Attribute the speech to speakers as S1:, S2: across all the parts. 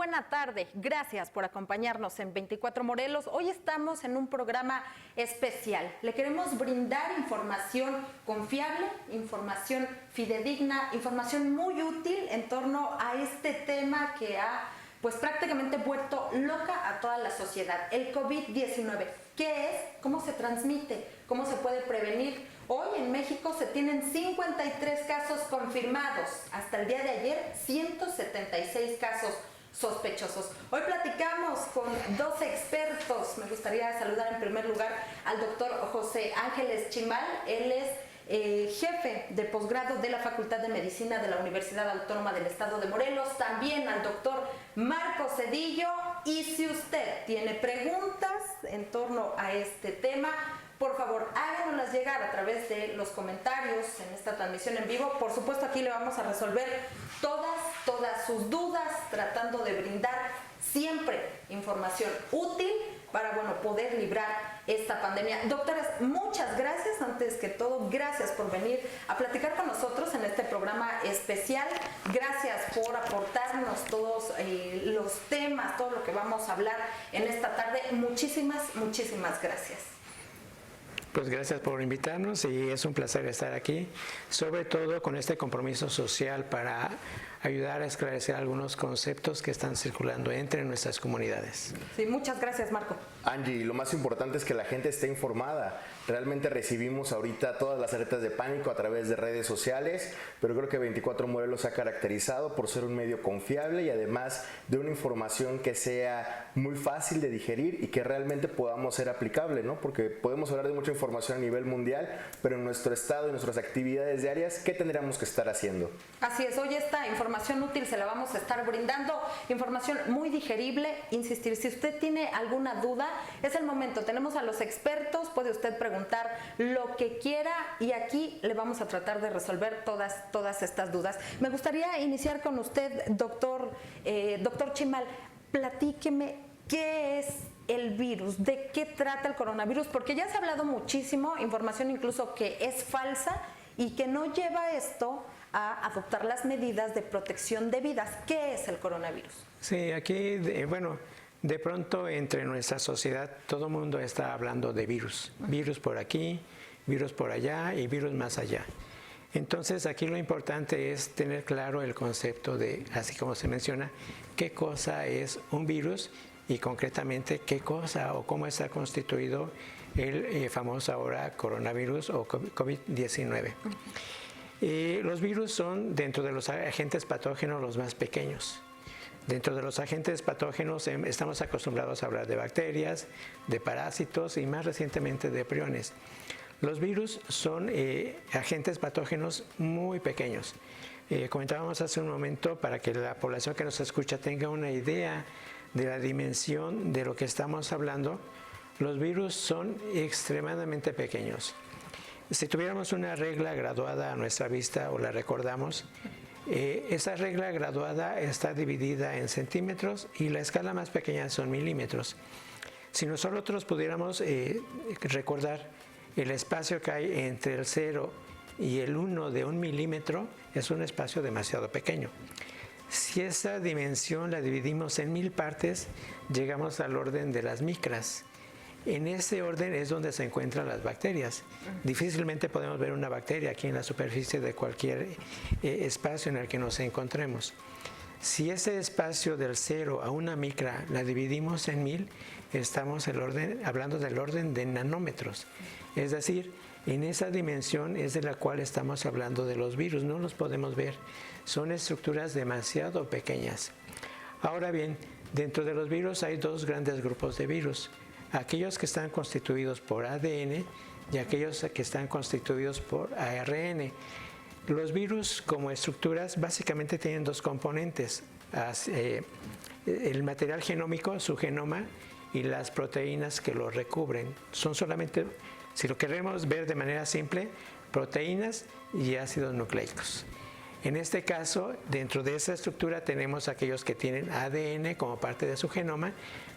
S1: buena tarde. Gracias por acompañarnos en 24 Morelos. Hoy estamos en un programa especial. Le queremos brindar información confiable, información fidedigna, información muy útil en torno a este tema que ha prácticamente vuelto loca a toda la sociedad. El COVID-19. ¿Qué es? ¿Cómo se transmite? ¿Cómo se puede prevenir? Hoy en México se tienen 53 casos confirmados. Hasta el día de ayer, 176 casos sospechosos. Hoy platicamos con dos expertos. Me gustaría saludar en primer lugar al doctor José Ángeles Chimal. Él es jefe de posgrado de la Facultad de Medicina de la Universidad Autónoma del Estado de Morelos. También al doctor Marco Cedillo. Y si usted tiene preguntas en torno a este tema, por favor, háganoslas llegar a través de los comentarios en esta transmisión en vivo. Por supuesto, aquí le vamos a resolver todas sus dudas, tratando de brindar siempre información útil para, poder librar esta pandemia. Doctoras, muchas gracias. Antes que todo, gracias por venir a platicar con nosotros en este programa especial. Gracias por aportarnos todos los temas, todo lo que vamos a hablar en esta tarde. Muchísimas gracias.
S2: Pues gracias por invitarnos y es un placer estar aquí, sobre todo con este compromiso social para ayudar a esclarecer algunos conceptos que están circulando entre nuestras comunidades.
S1: Sí, muchas gracias, Marco.
S3: Angie, lo más importante es que la gente esté informada. Realmente recibimos ahorita todas las alertas de pánico a través de redes sociales, pero creo que 24 Morelos se ha caracterizado por ser un medio confiable y además de una información que sea muy fácil de digerir y que realmente podamos ser aplicable, ¿no? Porque podemos hablar de mucha información a nivel mundial, pero en nuestro estado y nuestras actividades diarias, ¿qué tendríamos que estar haciendo?
S1: Así es, hoy esta información útil se la vamos a estar brindando, información muy digerible. Insistir, si usted tiene alguna duda, es el momento, tenemos a los expertos, puede usted preguntar lo que quiera y aquí le vamos a tratar de resolver todas estas dudas. Me gustaría iniciar con usted, doctor Chimal. Platíqueme qué es el virus, de qué trata el coronavirus, porque ya se ha hablado muchísimo, información incluso que es falsa y que no lleva esto a adoptar las medidas de protección debidas. ¿Qué es el coronavirus?
S2: Sí, aquí, de pronto entre nuestra sociedad todo el mundo está hablando de virus. Virus por aquí, virus por allá y virus más allá. Entonces aquí lo importante es tener claro el concepto de, así como se menciona, qué cosa es un virus y concretamente qué cosa o cómo está constituido el famoso ahora coronavirus o COVID-19. Los virus son dentro de los agentes patógenos los más pequeños. Dentro de los agentes patógenos estamos acostumbrados a hablar de bacterias, de parásitos y más recientemente de priones. Los virus son agentes patógenos muy pequeños. Comentábamos hace un momento para que la población que nos escucha tenga una idea de la dimensión de lo que estamos hablando. Los virus son extremadamente pequeños. Si tuviéramos una regla graduada a nuestra vista o la recordamos, esa regla graduada está dividida en centímetros y la escala más pequeña son milímetros. Si nosotros pudiéramos recordar el espacio que hay entre el 0 y el 1 de 1 milímetro, es un espacio demasiado pequeño. Si esa dimensión la dividimos en 1000 partes, llegamos al orden de las micras. En ese orden es donde se encuentran las bacterias. Difícilmente podemos ver una bacteria aquí en la superficie de cualquier espacio en el que nos encontremos. Si ese espacio del 0 a 1 micra la dividimos en 1000, estamos hablando del orden de nanómetros. Es decir, en esa dimensión es de la cual estamos hablando de los virus. No los podemos ver. Son estructuras demasiado pequeñas. Ahora bien, dentro de los virus hay dos grandes grupos de virus. Aquellos que están constituidos por ADN y aquellos que están constituidos por ARN. Los virus como estructuras básicamente tienen dos componentes, el material genómico, su genoma, y las proteínas que lo recubren. Son solamente, si lo queremos ver de manera simple, proteínas y ácidos nucleicos. En este caso, dentro de esa estructura tenemos aquellos que tienen ADN como parte de su genoma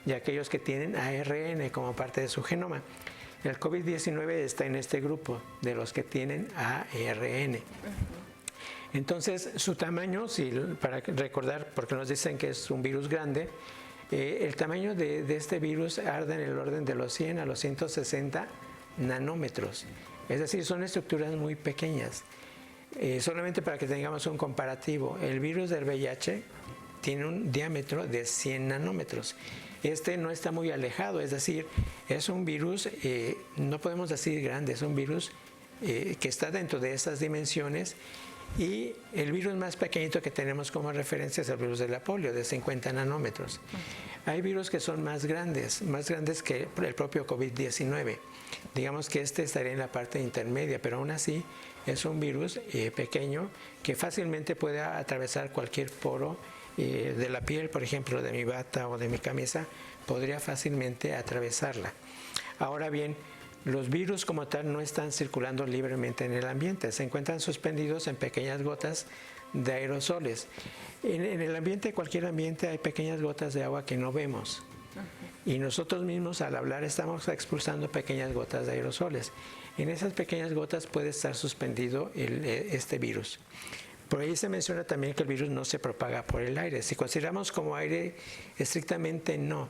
S2: y aquellos que tienen ARN como parte de su genoma. El COVID-19 está en este grupo de los que tienen ARN. Entonces, su tamaño, para recordar, porque nos dicen que es un virus grande, el tamaño de este virus arda en el orden de los 100 a los 160 nanómetros. Es decir, son estructuras muy pequeñas. Solamente para que tengamos un comparativo, el virus del VIH tiene un diámetro de 100 nanómetros. Este no está muy alejado, es decir, es un virus, no podemos decir grande, es un virus que está dentro de esas dimensiones. Y el virus más pequeñito que tenemos como referencia es el virus de la polio, de 50 nanómetros. Hay virus que son más grandes que el propio COVID-19. Digamos que este estaría en la parte intermedia, pero aún así es un virus pequeño que fácilmente puede atravesar cualquier poro de la piel, por ejemplo, de mi bata o de mi camisa, podría fácilmente atravesarla. Ahora bien, los virus como tal no están circulando libremente en el ambiente, se encuentran suspendidos en pequeñas gotas de aerosoles. En el ambiente, cualquier ambiente, hay pequeñas gotas de agua que no vemos. Y nosotros mismos al hablar estamos expulsando pequeñas gotas de aerosoles. En esas pequeñas gotas puede estar suspendido este virus. Por ahí se menciona también que el virus no se propaga por el aire. Si consideramos como aire, estrictamente no.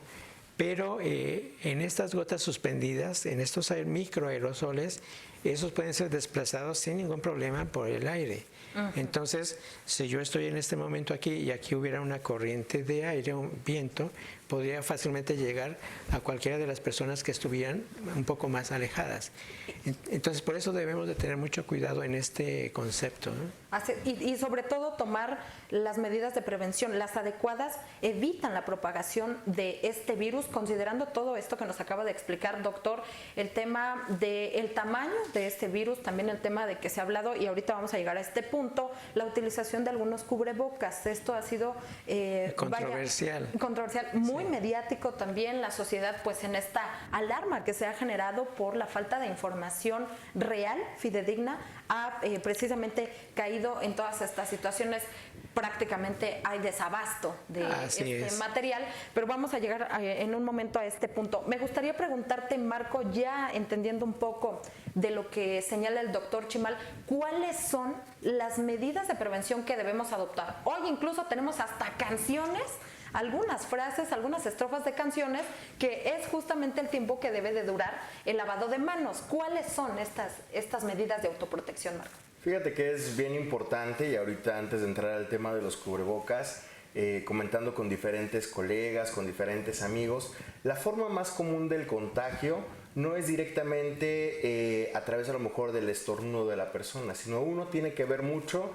S2: Pero en estas gotas suspendidas, en estos microaerosoles, esos pueden ser desplazados sin ningún problema por el aire. Entonces, si yo estoy en este momento aquí y aquí hubiera una corriente de aire, un viento, podría fácilmente llegar a cualquiera de las personas que estuvieran un poco más alejadas. Entonces, por eso debemos de tener mucho cuidado en este concepto, ¿no?
S1: Y sobre todo tomar las medidas de prevención, las adecuadas, evitan la propagación de este virus, considerando todo esto que nos acaba de explicar, doctor, el tema del tamaño de este virus, también el tema de que se ha hablado, y ahorita vamos a llegar a este punto, la utilización de algunos cubrebocas. Esto ha sido
S2: controversial,
S1: muy mediático también, la sociedad pues en esta alarma que se ha generado por la falta de información real, fidedigna, ha precisamente caído en todas estas situaciones. Prácticamente hay desabasto de material, pero vamos a llegar en un momento a este punto. Me gustaría preguntarte, Marco, ya entendiendo un poco de lo que señala el doctor Chimal, ¿cuáles son las medidas de prevención que debemos adoptar? Hoy incluso tenemos hasta canciones, algunas frases, algunas estrofas de canciones, que es justamente el tiempo que debe de durar el lavado de manos. ¿Cuáles son estas medidas de autoprotección, Marco?
S3: Fíjate que es bien importante, y ahorita antes de entrar al tema de los cubrebocas, comentando con diferentes colegas, con diferentes amigos, la forma más común del contagio no es directamente a través a lo mejor del estornudo de la persona, sino uno tiene que ver mucho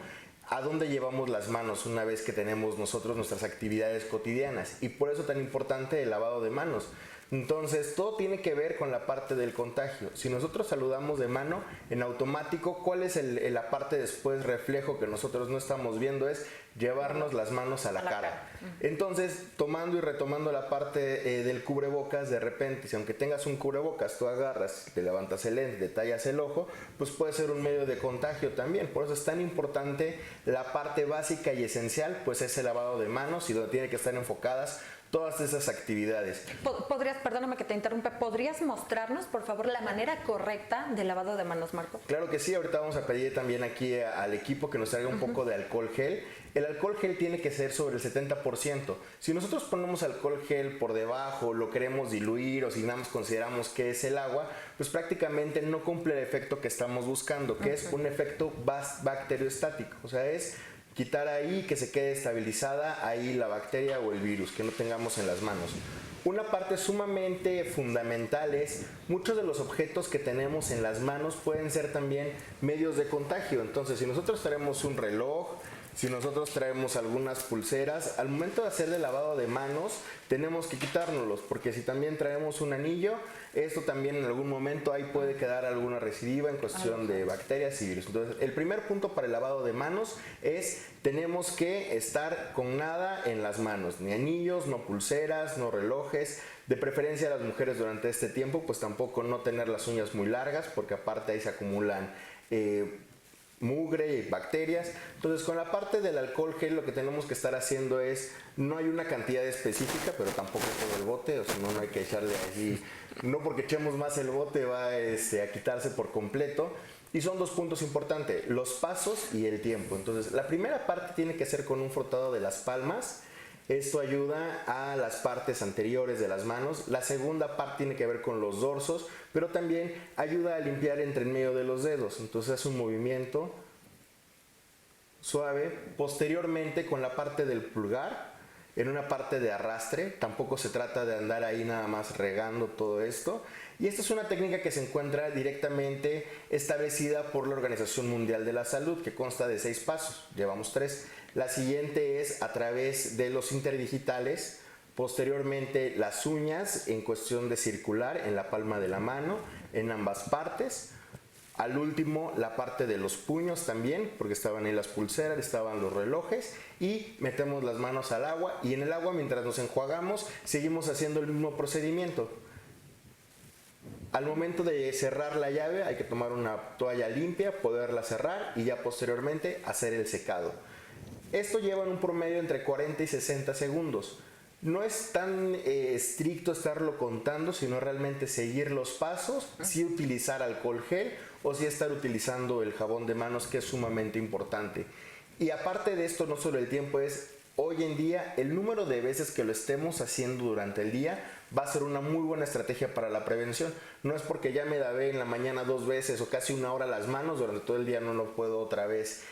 S3: a dónde llevamos las manos una vez que tenemos nosotros nuestras actividades cotidianas, y por eso tan importante el lavado de manos. Entonces, todo tiene que ver con la parte del contagio. Si nosotros saludamos de mano, en automático, ¿cuál es la parte después reflejo que nosotros no estamos viendo? Es llevarnos las manos a la cara. Entonces, tomando y retomando la parte del cubrebocas, de repente, si aunque tengas un cubrebocas, tú agarras, te levantas el lente, te tallas el ojo, pues puede ser un medio de contagio también. Por eso es tan importante la parte básica y esencial, pues es el lavado de manos, y donde tiene que estar enfocadas todas esas actividades.
S1: Perdóname que te interrumpa, ¿podrías mostrarnos, por favor, la manera correcta de lavado de manos, Marco?
S3: Claro que sí, ahorita vamos a pedir también aquí al equipo que nos traiga un poco de alcohol gel. El alcohol gel tiene que ser sobre el 70%. Si nosotros ponemos alcohol gel por debajo, lo queremos diluir o si nada más consideramos que es el agua, pues prácticamente no cumple el efecto que estamos buscando, que es un efecto bacteriostático, o sea, es quitar ahí, que se quede estabilizada ahí la bacteria o el virus, que no tengamos en las manos. Una parte sumamente fundamental es, muchos de los objetos que tenemos en las manos pueden ser también medios de contagio. Entonces, si nosotros traemos un reloj, si nosotros traemos algunas pulseras, al momento de hacer el lavado de manos tenemos que quitárnoslos, porque si también traemos un anillo, esto también en algún momento ahí puede quedar alguna recidiva en cuestión de bacterias y virus. Entonces, el primer punto para el lavado de manos es, tenemos que estar con nada en las manos, ni anillos, no pulseras, no relojes. De preferencia a las mujeres durante este tiempo, pues tampoco no tener las uñas muy largas, porque aparte ahí se acumulan mugre y bacterias. Entonces, con la parte del alcohol gel, lo que tenemos que estar haciendo es, no hay una cantidad específica, pero tampoco todo el bote, o sea, no hay que echarle así, no porque echemos más el bote va a quitarse por completo. Y son dos puntos importantes, los pasos y el tiempo. Entonces, la primera parte tiene que ser con un frotado de las palmas. Esto ayuda a las partes anteriores de las manos. La segunda parte tiene que ver con los dorsos, pero también ayuda a limpiar entre en medio de los dedos. Entonces, es un movimiento suave. Posteriormente, con la parte del pulgar, en una parte de arrastre. Tampoco se trata de andar ahí nada más regando todo esto. Y esta es una técnica que se encuentra directamente establecida por la Organización Mundial de la Salud, que consta de 6 pasos. Llevamos 3. La siguiente es a través de los interdigitales. Posteriormente, las uñas en cuestión de circular en la palma de la mano, en ambas partes. Al último, la parte de los puños también, porque estaban ahí las pulseras, estaban los relojes, y metemos las manos al agua, y en el agua, mientras nos enjuagamos, seguimos haciendo el mismo procedimiento. Al momento de cerrar la llave, hay que tomar una toalla limpia, poderla cerrar, y ya posteriormente hacer el secado. Esto lleva en un promedio entre 40 y 60 segundos. No es tan estricto estarlo contando, sino realmente seguir los pasos, sí utilizar alcohol gel o sí estar utilizando el jabón de manos, que es sumamente importante. Y aparte de esto, no solo el tiempo, es hoy en día el número de veces que lo estemos haciendo durante el día va a ser una muy buena estrategia para la prevención. No es porque ya me lavé en la mañana 2 veces o casi 1 hora las manos, durante todo el día no puedo otra vez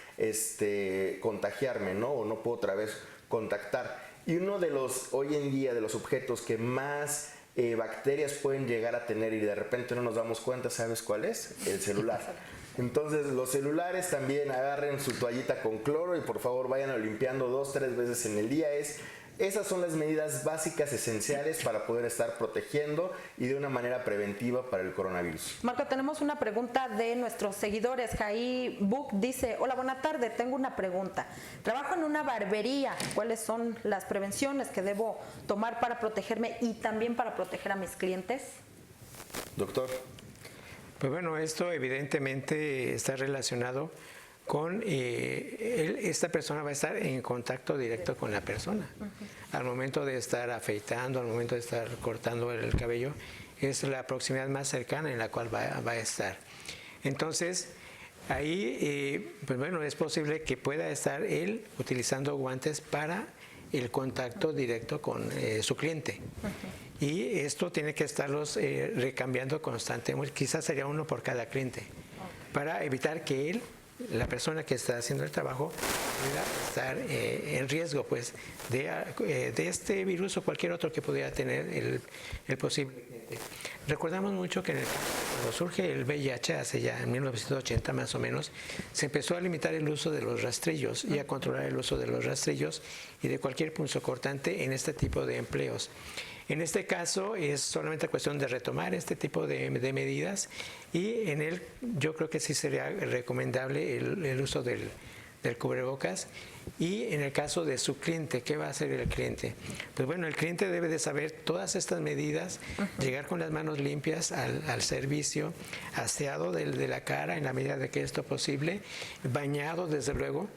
S3: contagiarme, ¿no? O no puedo otra vez contactar. Y uno de los, hoy en día, de los objetos que más bacterias pueden llegar a tener y de repente no nos damos cuenta, ¿sabes cuál es? El celular. Entonces, los celulares también agarren su toallita con cloro y por favor vayan limpiando 2-3 veces en el día. Esas son las medidas básicas esenciales para poder estar protegiendo y de una manera preventiva para el coronavirus.
S1: Marco, tenemos una pregunta de nuestros seguidores. Jai Book dice: hola, buena tarde, tengo una pregunta. Trabajo en una barbería. ¿Cuáles son las prevenciones que debo tomar para protegerme y también para proteger a mis clientes?
S3: Doctor.
S2: Pues bueno, esto evidentemente está relacionado con esta persona va a estar en contacto directo con la persona. Al momento de estar afeitando, al momento de estar cortando el cabello, es la proximidad más cercana en la cual va a estar. Entonces, ahí, pues bueno, es posible que pueda estar él utilizando guantes para el contacto directo con su cliente. Y esto tiene que estarlos recambiando constantemente, quizás sería uno por cada cliente, para evitar que la persona que está haciendo el trabajo pueda estar en riesgo pues de este virus o cualquier otro que pudiera tener el posible cliente. Recordamos mucho que cuando surge el VIH hace ya en 1980 más o menos, se empezó a limitar el uso de los rastrillos y a controlar el uso de los rastrillos y de cualquier punzocortante en este tipo de empleos. En este caso es solamente cuestión de retomar este tipo de medidas y en él yo creo que sí sería recomendable el uso del cubrebocas. Y en el caso de su cliente, ¿qué va a hacer el cliente? Pues bueno, el cliente debe de saber todas estas medidas, llegar con las manos limpias al servicio, aseado de la cara en la medida de que esto posible, bañado desde luego.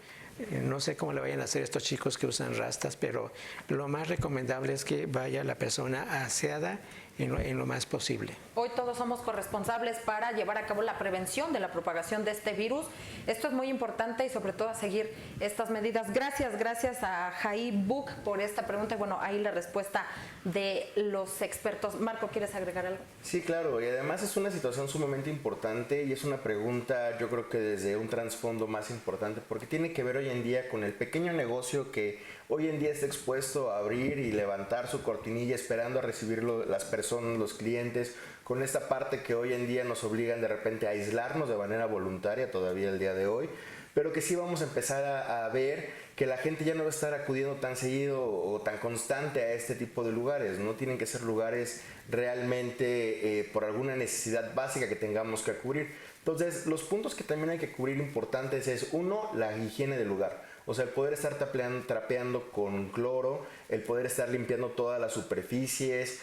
S2: No sé cómo le vayan a hacer estos chicos que usan rastas, pero lo más recomendable es que vaya la persona aseada en lo más posible.
S1: Hoy todos somos corresponsables para llevar a cabo la prevención de la propagación de este virus. Esto es muy importante y sobre todo a seguir estas medidas. Gracias a Jai Book por esta pregunta. Y bueno, ahí la respuesta de los expertos. Marco, ¿quieres agregar algo?
S3: Sí, claro, y además es una situación sumamente importante y es una pregunta, yo creo que desde un trasfondo más importante, porque tiene que ver hoy en día con el pequeño negocio que hoy en día está expuesto a abrir y levantar su cortinilla esperando a recibirlo las personas, los clientes, con esta parte que hoy en día nos obligan de repente a aislarnos de manera voluntaria todavía el día de hoy, pero que sí vamos a empezar a ver que la gente ya no va a estar acudiendo tan seguido o tan constante a este tipo de lugares, no tienen que ser lugares realmente por alguna necesidad básica que tengamos que cubrir. Entonces, los puntos que también hay que cubrir importantes es, uno, la higiene del lugar. O sea, el poder estar trapeando con cloro, el poder estar limpiando todas las superficies,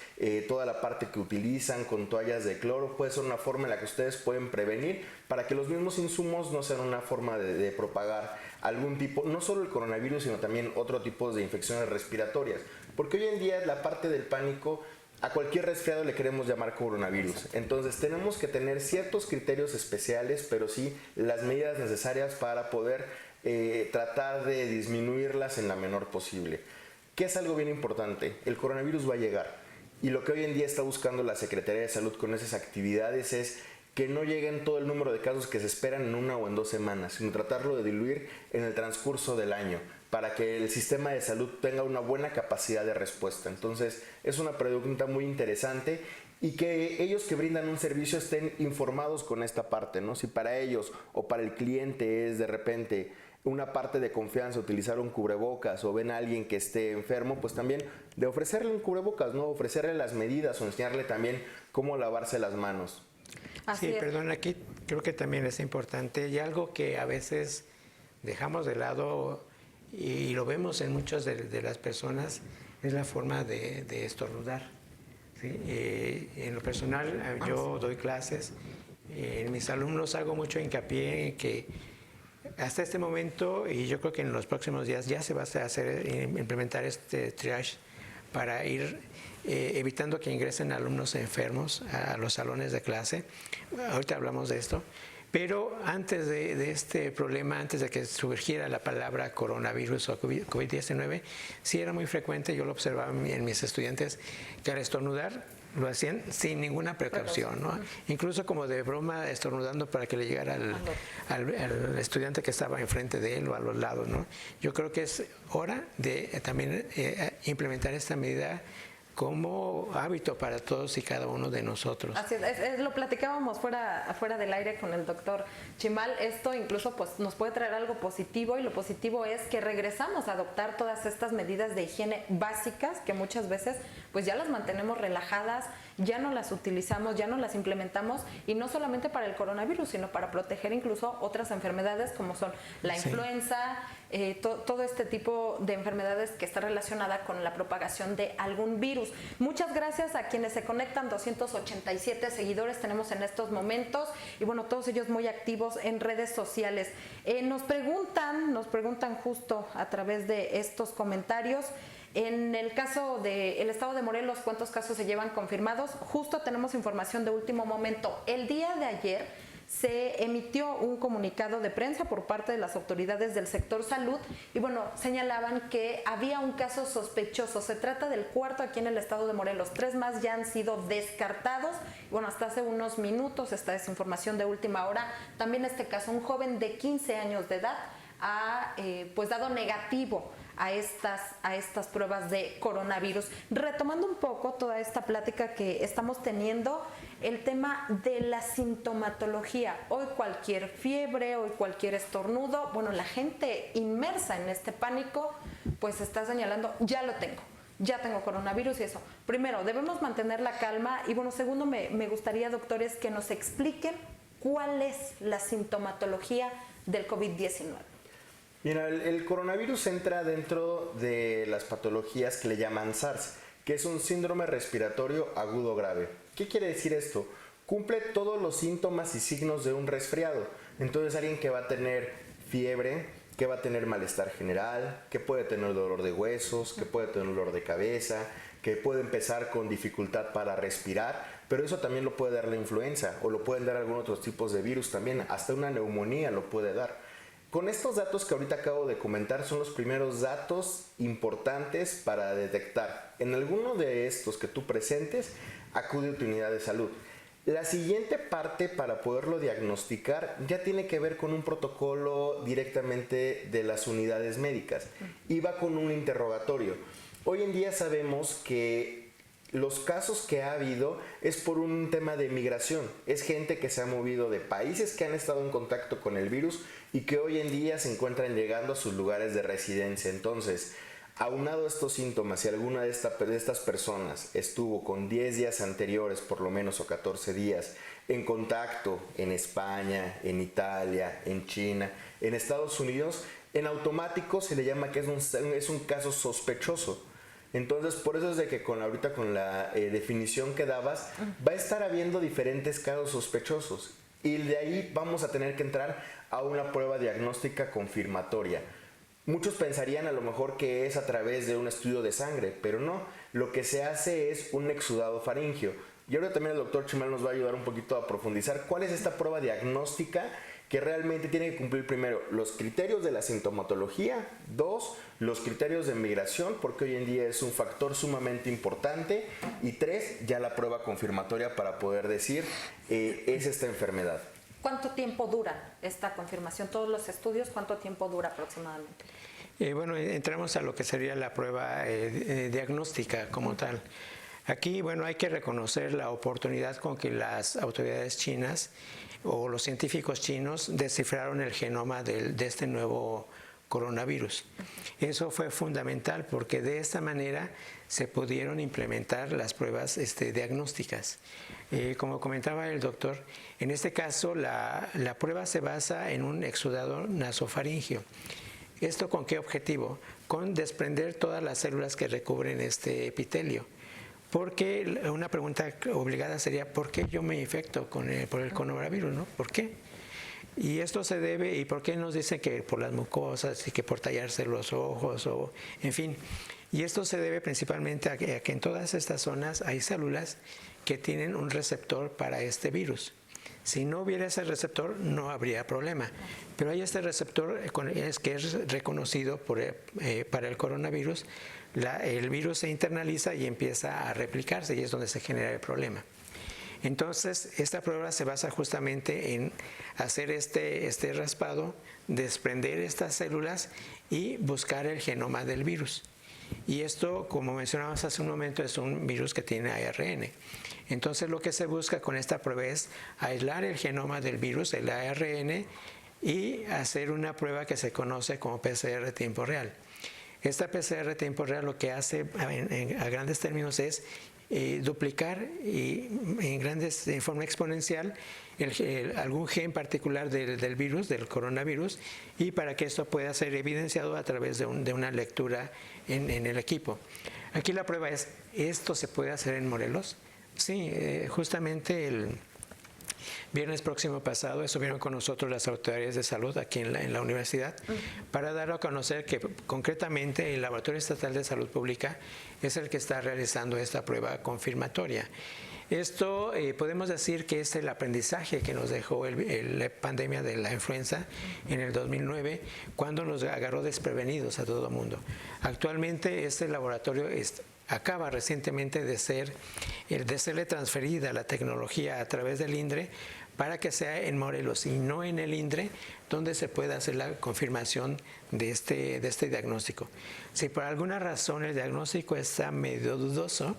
S3: toda la parte que utilizan con toallas de cloro, puede ser una forma en la que ustedes pueden prevenir para que los mismos insumos no sean una forma de propagar algún tipo, no solo el coronavirus, sino también otro tipo de infecciones respiratorias. Porque hoy en día la parte del pánico, a cualquier resfriado le queremos llamar coronavirus. Entonces tenemos que tener ciertos criterios especiales, pero sí las medidas necesarias para poder tratar de disminuirlas en la menor posible. ¿Qué es algo bien importante? El coronavirus va a llegar. Y lo que hoy en día está buscando la Secretaría de Salud con esas actividades es que no lleguen todo el número de casos que se esperan en 1 o en 2 semanas, sino tratarlo de diluir en el transcurso del año, para que el sistema de salud tenga una buena capacidad de respuesta. Entonces, es una pregunta muy interesante y que ellos que brindan un servicio estén informados con esta parte, ¿no? Si para ellos o para el cliente es de repente una parte de confianza utilizar un cubrebocas o ven a alguien que esté enfermo, pues también de ofrecerle un cubrebocas, ¿no? Ofrecerle las medidas o enseñarle también cómo lavarse las manos.
S1: Así
S2: sí,
S1: es.
S2: perdón, aquí creo que también es importante y algo que a veces dejamos de lado y lo vemos en muchas de las personas es la forma de estornudar. ¿Sí? En lo personal, yo doy clases, en mis alumnos hago mucho hincapié en que hasta este momento, y yo creo que en los próximos días ya se va a implementar este triage para ir evitando que ingresen alumnos enfermos a los salones de clase. Ahorita hablamos de esto. Pero antes de este problema, antes de que surgiera la palabra coronavirus o COVID-19, sí era muy frecuente, yo lo observaba en mis estudiantes, que al estornudar lo hacían sin ninguna precaución, ¿no? Incluso como de broma estornudando para que le llegara al estudiante que estaba enfrente de él o a los lados, ¿no? Yo creo que es hora de también implementar esta medida como hábito para todos y cada uno de nosotros.
S1: Así es, lo platicábamos fuera del aire con el doctor Chimal. Esto incluso pues, nos puede traer algo positivo, y lo positivo es que regresamos a adoptar todas estas medidas de higiene básicas que muchas veces pues ya las mantenemos relajadas, ya no las utilizamos, ya no las implementamos, y no solamente para el coronavirus, sino para proteger incluso otras enfermedades como son la influenza, todo este tipo de enfermedades que está relacionada con la propagación de algún virus. Muchas gracias a quienes se conectan, 287 seguidores tenemos en estos momentos, y bueno, todos ellos muy activos en redes sociales. Nos preguntan justo a través de estos comentarios, en el caso del estado de Morelos, ¿cuántos casos se llevan confirmados? Justo tenemos información de último momento. El día de ayer se emitió un comunicado de prensa por parte de las autoridades del sector salud y bueno, señalaban que había un caso sospechoso. Se trata del cuarto aquí en el estado de Morelos. 3 más ya han sido descartados. Bueno, hasta hace unos minutos, esta es información de última hora, también este caso, un joven de 15 años de edad ha pues dado negativo a estas pruebas de coronavirus. Retomando un poco toda esta plática que estamos teniendo, el tema de la sintomatología. Hoy cualquier fiebre, hoy cualquier estornudo, bueno, la gente inmersa en este pánico, pues está señalando, ya lo tengo. Ya tengo coronavirus y eso. Primero, debemos mantener la calma y bueno, segundo, me gustaría, doctores, que nos expliquen cuál es la sintomatología del COVID-19.
S3: Mira, el coronavirus entra dentro de las patologías que le llaman SARS, que es un síndrome respiratorio agudo grave. ¿Qué quiere decir esto? Cumple todos los síntomas y signos de un resfriado. Entonces, alguien que va a tener fiebre, que va a tener malestar general, que puede tener dolor de huesos, que puede tener dolor de cabeza, que puede empezar con dificultad para respirar, pero eso también lo puede dar la influenza o lo pueden dar algunos otros tipos de virus también, hasta una neumonía lo puede dar. Con estos datos que ahorita acabo de comentar son los primeros datos importantes para detectar. En alguno de estos que tú presentes, acude a tu unidad de salud. La siguiente parte para poderlo diagnosticar ya tiene que ver con un protocolo directamente de las unidades médicas y va con un interrogatorio. Hoy en día sabemos que los casos que ha habido es por un tema de migración. Es gente que se ha movido de países que han estado en contacto con el virus y que hoy en día se encuentran llegando a sus lugares de residencia. Entonces, aunado a estos síntomas, si alguna de estas personas estuvo con 10 días anteriores, por lo menos, o 14 días, en contacto en España, en Italia, en China, en Estados Unidos, En automático se le llama que es un caso sospechoso. Entonces, por eso es de que ahorita con la definición que dabas, va a estar habiendo diferentes casos sospechosos. Y de ahí vamos a tener que entrar a una prueba diagnóstica confirmatoria. Muchos pensarían a lo mejor que es a través de un estudio de sangre, pero no. Lo que se hace es un exudado faríngeo. Y ahora también el doctor Chimal nos va a ayudar un poquito a profundizar cuál es esta prueba diagnóstica que realmente tiene que cumplir primero los criterios de la sintomatología, 2, los criterios de migración, porque hoy en día es un factor sumamente importante, y 3, ya la prueba confirmatoria para poder decir es esta enfermedad.
S1: ¿Cuánto tiempo dura esta confirmación? Todos los estudios, ¿cuánto tiempo dura aproximadamente?
S2: Bueno, entramos a lo que sería la prueba diagnóstica como tal. Aquí, bueno, hay que reconocer la oportunidad con que las autoridades chinas o los científicos chinos descifraron el genoma de este nuevo coronavirus. Eso fue fundamental porque de esta manera se pudieron implementar las pruebas diagnósticas. Como comentaba el doctor, en este caso la prueba se basa en un exudado nasofaríngeo. ¿Esto con qué objetivo? Con desprender todas las células que recubren este epitelio. Porque una pregunta obligada sería, ¿por qué yo me infecto por el coronavirus, ¿no? ¿Por qué? Y esto se debe, ¿y por qué nos dicen que por las mucosas y que por tallarse los ojos, o en fin? Y esto se debe principalmente a que en todas estas zonas hay células que tienen un receptor para este virus. Si no hubiera ese receptor, no habría problema. Pero hay este receptor que es reconocido para el coronavirus. El virus se internaliza y empieza a replicarse, y es donde se genera el problema. Entonces, esta prueba se basa justamente en hacer este raspado, desprender estas células y buscar el genoma del virus. Y esto, como mencionábamos hace un momento, es un virus que tiene ARN. Entonces, lo que se busca con esta prueba es aislar el genoma del virus, el ARN, y hacer una prueba que se conoce como PCR tiempo real. Esta PCR tiempo real lo que hace, a grandes términos, es duplicar en forma exponencial algún gen particular del virus, del coronavirus, y para que esto pueda ser evidenciado a través de una lectura en el equipo. Aquí la prueba es, ¿esto se puede hacer en Morelos? Sí, justamente el viernes próximo pasado estuvieron con nosotros las autoridades de salud aquí en la universidad para dar a conocer que concretamente el Laboratorio Estatal de Salud Pública es el que está realizando esta prueba confirmatoria. Esto podemos decir que es el aprendizaje que nos dejó la pandemia de la influenza en el 2009, cuando nos agarró desprevenidos a todo el mundo. Actualmente este laboratorio acaba recientemente de serle transferida la tecnología a través del INDRE para que sea en Morelos y no en el INDRE, donde se pueda hacer la confirmación de este diagnóstico. Si por alguna razón el diagnóstico está medio dudoso,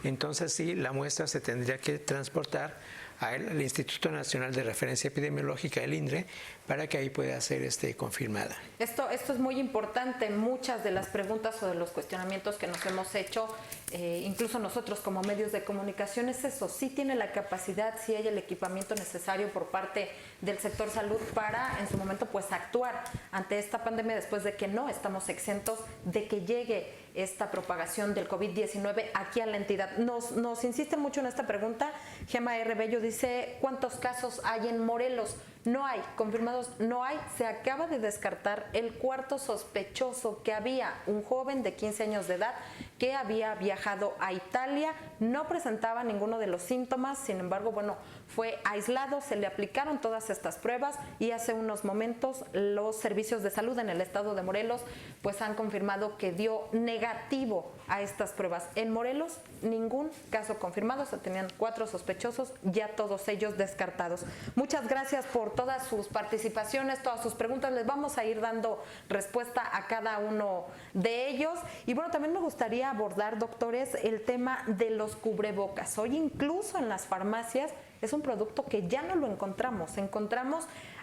S2: entonces sí, la muestra se tendría que transportar al Instituto Nacional de Referencia Epidemiológica, el INDRE, para que ahí pueda ser confirmada.
S1: Esto es muy importante. Muchas de las preguntas o de los cuestionamientos que nos hemos hecho, incluso nosotros como medios de comunicación, es eso: sí tiene la capacidad, sí hay el equipamiento necesario por parte del sector salud para en su momento pues actuar ante esta pandemia, después de que no estamos exentos de que llegue esta propagación del COVID-19 aquí a la entidad. Nos insisten mucho en esta pregunta. Gema R. Bello dice, ¿cuántos casos hay en Morelos? No hay, confirmados no hay. Se acaba de descartar el cuarto sospechoso, que había un joven de 15 años de edad que había viajado a Italia, no presentaba ninguno de los síntomas, sin embargo, bueno, fue aislado, se le aplicaron todas estas pruebas y hace unos momentos los servicios de salud en el estado de Morelos pues han confirmado que dio negativo a estas pruebas. En Morelos ningún caso confirmado, se tenían 4 sospechosos, ya todos ellos descartados. Muchas gracias por todas sus participaciones, todas sus preguntas, les vamos a ir dando respuesta a cada uno de ellos. Y bueno, también me gustaría abordar, doctores, el tema de los cubrebocas. Hoy incluso en las farmacias es un producto que ya no lo encontramos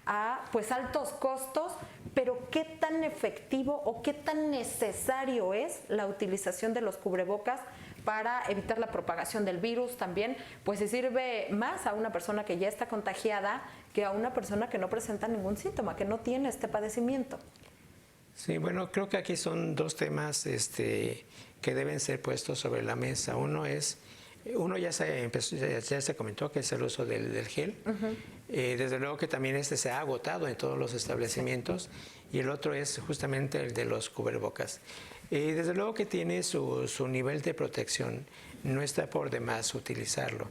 S1: a pues altos costos, pero ¿qué tan efectivo o qué tan necesario es la utilización de los cubrebocas para evitar la propagación del virus? También, pues si sirve más a una persona que ya está contagiada que a una persona que no presenta ningún síntoma, que no tiene este padecimiento.
S2: Sí, bueno, creo que aquí son dos temas que deben ser puestos sobre la mesa. Uno ya se comentó, que es el uso del gel. Desde luego que también se ha agotado en todos los establecimientos. Y el otro es justamente el de los cubrebocas. Desde luego que tiene su nivel de protección, no está por demás utilizarlo.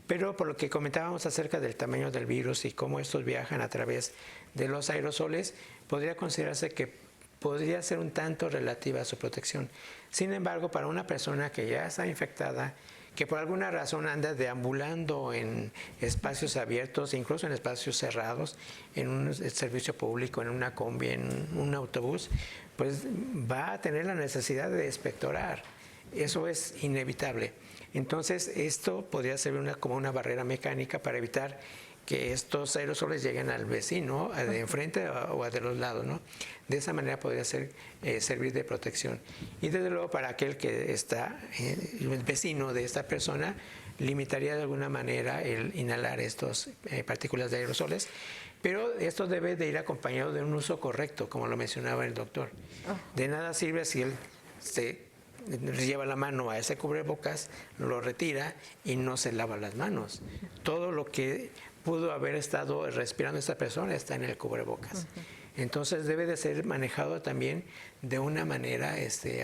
S2: Pero por lo que comentábamos acerca del tamaño del virus y cómo estos viajan a través de los aerosoles, podría considerarse que podría ser un tanto relativa a su protección. Sin embargo, para una persona que ya está infectada, que por alguna razón anda deambulando en espacios abiertos, incluso en espacios cerrados, en un servicio público, en una combi, en un autobús, pues va a tener la necesidad de expectorar. Eso es inevitable. Entonces, esto podría ser como una barrera mecánica para evitar que estos aerosoles lleguen al vecino, de enfrente o a de los lados, ¿no? De esa manera podría servir de protección. Y desde luego para aquel que está, el vecino de esta persona, limitaría de alguna manera el inhalar estas partículas de aerosoles, pero esto debe de ir acompañado de un uso correcto, como lo mencionaba el doctor. De nada sirve si él se lleva la mano a ese cubrebocas, lo retira y no se lava las manos. Todo lo que pudo haber estado respirando esta persona está en el cubrebocas. Entonces debe de ser manejado también de una manera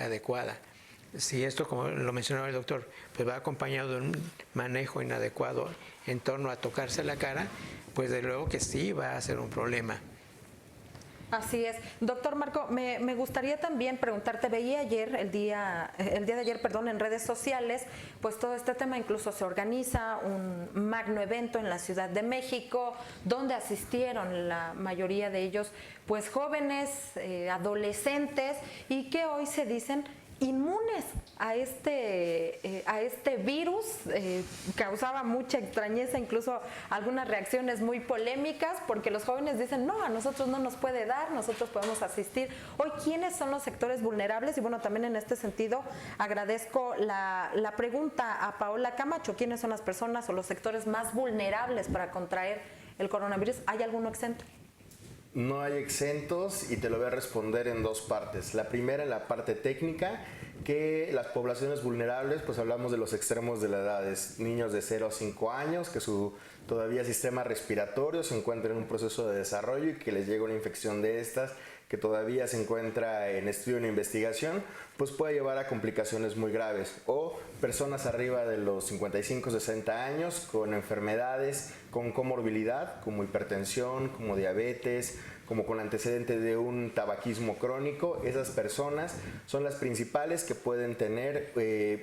S2: adecuada. Si esto, como lo mencionaba el doctor, pues va acompañado de un manejo inadecuado en torno a tocarse la cara, pues de luego que sí va a ser un problema.
S1: Así es. Doctor Marco, me gustaría también preguntarte, veía ayer, el día de ayer, en redes sociales, pues todo este tema, incluso se organiza un magno evento en la Ciudad de México, donde asistieron la mayoría de ellos, pues jóvenes, adolescentes, y que hoy se dicen inmunes a este virus. Causaba mucha extrañeza, incluso algunas reacciones muy polémicas, porque los jóvenes dicen, no, a nosotros no nos puede dar, nosotros podemos asistir. Hoy, ¿quiénes son los sectores vulnerables? Y bueno, también en este sentido agradezco la pregunta a Paola Camacho, ¿quiénes son las personas o los sectores más vulnerables para contraer el coronavirus? ¿Hay alguno exento?
S3: No hay exentos y te lo voy a responder en dos partes. La primera, en la parte técnica, que las poblaciones vulnerables, pues hablamos de los extremos de las edades, niños de 0 a 5 años, que su todavía sistema respiratorio se encuentra en un proceso de desarrollo y que les llega una infección de estas, que todavía se encuentra en estudio, en investigación, pues puede llevar a complicaciones muy graves. O personas arriba de los 55, 60 años con enfermedades, con comorbilidad, como hipertensión, como diabetes, como con antecedente de un tabaquismo crónico. Esas personas son las principales que pueden tener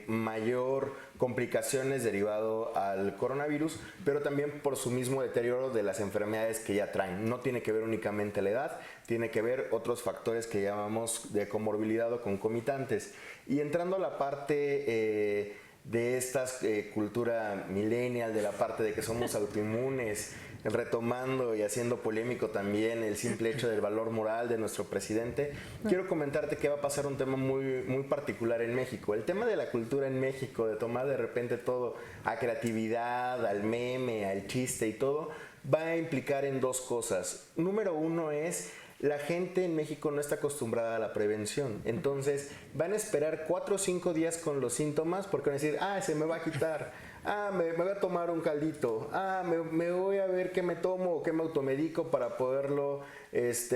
S3: mayor complicaciones derivado al coronavirus, pero también por su mismo deterioro de las enfermedades que ya traen. No tiene que ver únicamente la edad, tiene que ver otros factores que llamamos de comorbilidad o concomitantes. Y entrando a la parte de esta cultura millennial, de la parte de que somos autoinmunes, retomando y haciendo polémico también el simple hecho del valor moral de nuestro presidente, quiero comentarte que va a pasar un tema muy, muy particular en México. El tema de la cultura en México, de tomar de repente todo a creatividad, al meme, al chiste y todo, va a implicar en dos cosas. Número uno es, la gente en México no está acostumbrada a la prevención. Entonces van a esperar 4 o 5 días con los síntomas porque van a decir, se me va a quitar, me voy a tomar un caldito, me voy a ver qué me tomo o qué me automedico para poderlo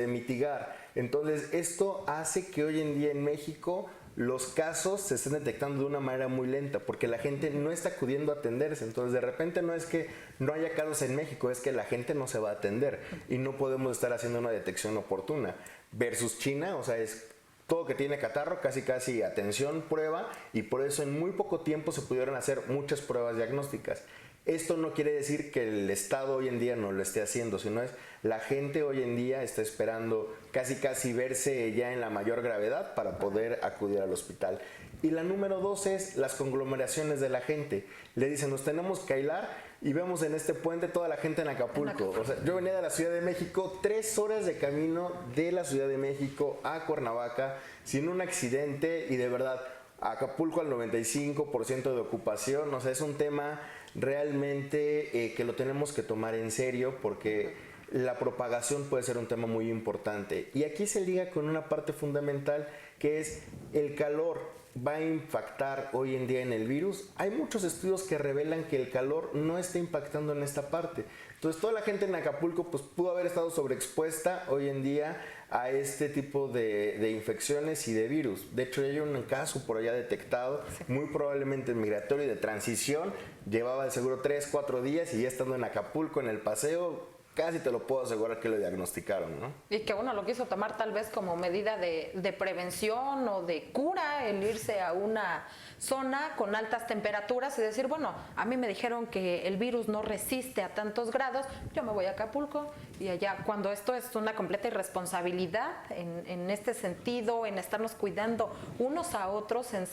S3: mitigar. Entonces esto hace que hoy en día en México los casos se estén detectando de una manera muy lenta porque la gente no está acudiendo a atenderse. Entonces de repente no es que no haya casos en México, es que la gente no se va a atender y no podemos estar haciendo una detección oportuna. Versus China, o sea, es todo que tiene catarro, casi atención, prueba, y por eso en muy poco tiempo se pudieron hacer muchas pruebas diagnósticas. Esto no quiere decir que el Estado hoy en día no lo esté haciendo, sino es la gente hoy en día está esperando casi verse ya en la mayor gravedad para poder acudir al hospital. Y la número 2 es las conglomeraciones de la gente. Le dicen, nos tenemos que aislar y vemos en este puente toda la gente en Acapulco. O sea, yo venía de la Ciudad de México, 3 horas de camino de la Ciudad de México a Cuernavaca sin un accidente y de verdad, Acapulco al 95% de ocupación. O sea, es un tema realmente que lo tenemos que tomar en serio porque la propagación puede ser un tema muy importante. Y aquí se liga con una parte fundamental que es el calor. ¿Va a impactar hoy en día en el virus? Hay muchos estudios que revelan que el calor no está impactando en esta parte. Entonces toda la gente en Acapulco pues pudo haber estado sobreexpuesta hoy en día a este tipo de infecciones y de virus. De hecho hay un caso por allá detectado, muy probablemente migratorio y de transición, llevaba de seguro 3-4 días y ya estando en Acapulco en el paseo, casi te lo puedo asegurar que lo diagnosticaron, ¿no?
S1: Y que uno lo quiso tomar tal vez como medida de prevención o de cura, el irse a una zona con altas temperaturas y decir, bueno, a mí me dijeron que el virus no resiste a tantos grados, yo me voy a Acapulco y allá, cuando esto es una completa irresponsabilidad en este sentido, en estarnos cuidando unos a otros, en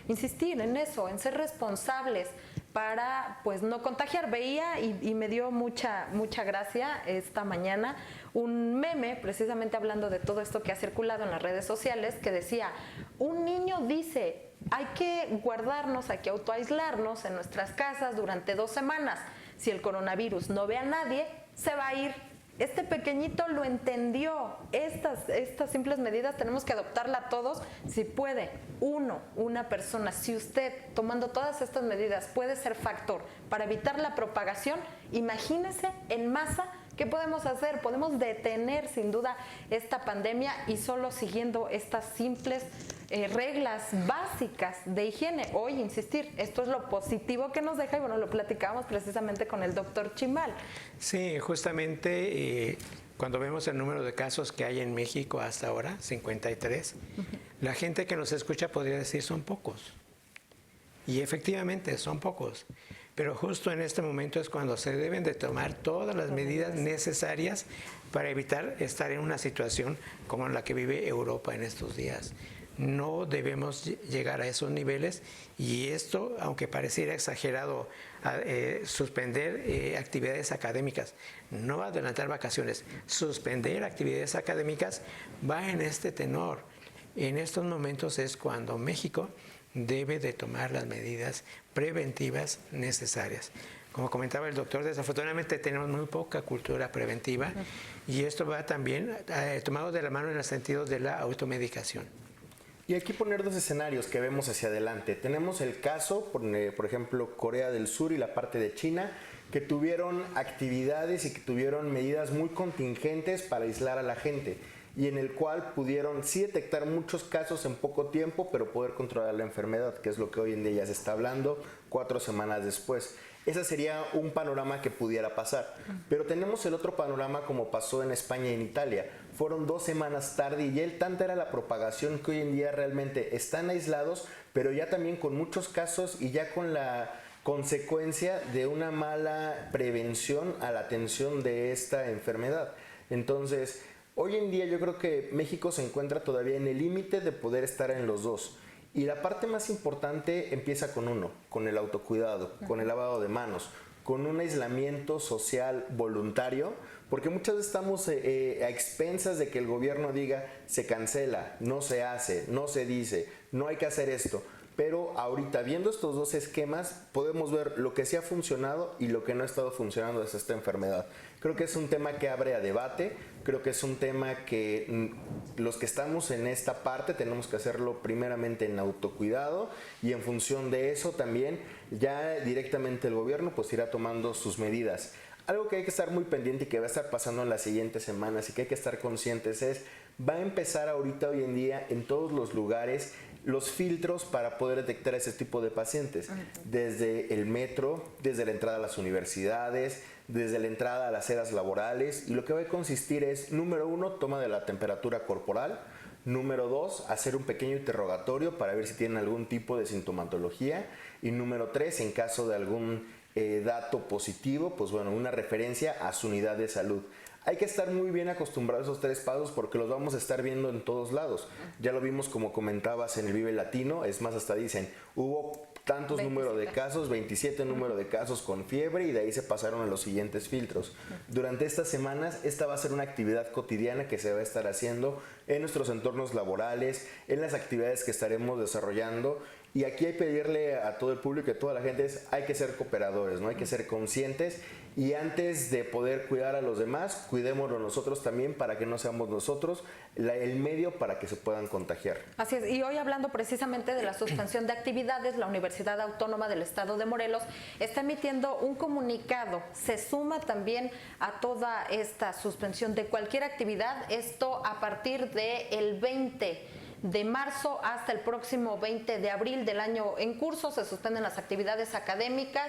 S1: insistir en eso, en ser responsables para pues no contagiar. Veía y me dio mucha gracia esta mañana un meme precisamente hablando de todo esto que ha circulado en las redes sociales que decía, un niño dice, hay que guardarnos, hay que autoaislarnos en nuestras casas durante 2 semanas. Si el coronavirus no ve a nadie, se va a ir. Este pequeñito lo entendió. Estas simples medidas tenemos que adoptarla todos. Si puede una persona, si usted tomando todas estas medidas puede ser factor para evitar la propagación, imagínese en masa qué podemos hacer. Podemos detener sin duda esta pandemia y solo siguiendo estas simples reglas básicas de higiene. Hoy, insistir, esto es lo positivo que nos deja y bueno, lo platicábamos precisamente con el doctor Chimal.
S2: Sí, justamente cuando vemos el número de casos que hay en México hasta ahora, 53, la gente que nos escucha podría decir son pocos. Y efectivamente son pocos. Pero justo en este momento es cuando se deben de tomar todas las medidas necesarias para evitar estar en una situación como la que vive Europa en estos días. No debemos llegar a esos niveles y esto, aunque pareciera exagerado, suspender actividades académicas, no adelantar vacaciones, suspender actividades académicas, va en este tenor. En estos momentos es cuando México debe de tomar las medidas preventivas necesarias. Como comentaba el doctor, desafortunadamente tenemos muy poca cultura preventiva y esto va también tomado de la mano en el sentido de la automedicación.
S3: Y aquí poner 2 escenarios que vemos hacia adelante. Tenemos el caso, por ejemplo, Corea del Sur y la parte de China, que tuvieron actividades y que tuvieron medidas muy contingentes para aislar a la gente y en el cual pudieron sí detectar muchos casos en poco tiempo, pero poder controlar la enfermedad, que es lo que hoy en día ya se está hablando 4 semanas después. Ese sería un panorama que pudiera pasar. Pero tenemos el otro panorama como pasó en España y en Italia. Fueron 2 semanas tarde y tanta era la propagación que hoy en día realmente están aislados, pero ya también con muchos casos y ya con la consecuencia de una mala prevención a la atención de esta enfermedad. Entonces, hoy en día yo creo que México se encuentra todavía en el límite de poder estar en los dos. Y la parte más importante empieza con el autocuidado, con el lavado de manos, con un aislamiento social voluntario, porque muchas veces estamos a expensas de que el gobierno diga se cancela, no se hace, no se dice, no hay que hacer esto. Pero ahorita viendo estos 2 esquemas podemos ver lo que sí ha funcionado y lo que no ha estado funcionando desde esta enfermedad. Creo que es un tema que abre a debate, creo que es un tema que los que estamos en esta parte tenemos que hacerlo primeramente en autocuidado y en función de eso también ya directamente el gobierno pues irá tomando sus medidas. Algo que hay que estar muy pendiente y que va a estar pasando en las siguientes semanas y que hay que estar conscientes es, va a empezar ahorita hoy en día en todos los lugares los filtros para poder detectar ese tipo de pacientes, desde el metro, desde la entrada a las universidades, desde la entrada a las áreas laborales, y lo que va a consistir es, número 1, toma de la temperatura corporal, número 2, hacer un pequeño interrogatorio para ver si tienen algún tipo de sintomatología, y número 3, en caso de algún dato positivo, pues bueno, una referencia a su unidad de salud. Hay que estar muy bien acostumbrados a esos 3 pasos porque los vamos a estar viendo en todos lados. Ya lo vimos como comentabas en el Vive Latino, es más, hasta dicen, hubo tantos números de casos, 27 números de casos con fiebre y de ahí se pasaron a los siguientes filtros. Durante estas semanas, esta va a ser una actividad cotidiana que se va a estar haciendo en nuestros entornos laborales, en las actividades que estaremos desarrollando. Y aquí hay que pedirle a todo el público y a toda la gente hay que ser cooperadores, ¿no? Hay que ser conscientes y antes de poder cuidar a los demás, cuidémonos nosotros también para que no seamos nosotros el medio para que se puedan contagiar.
S1: Así es, y hoy hablando precisamente de la suspensión de actividades, la Universidad Autónoma del Estado de Morelos está emitiendo un comunicado, se suma también a toda esta suspensión de cualquier actividad, esto a partir del 20 de marzo hasta el próximo 20 de abril del año en curso. Se suspenden las actividades académicas,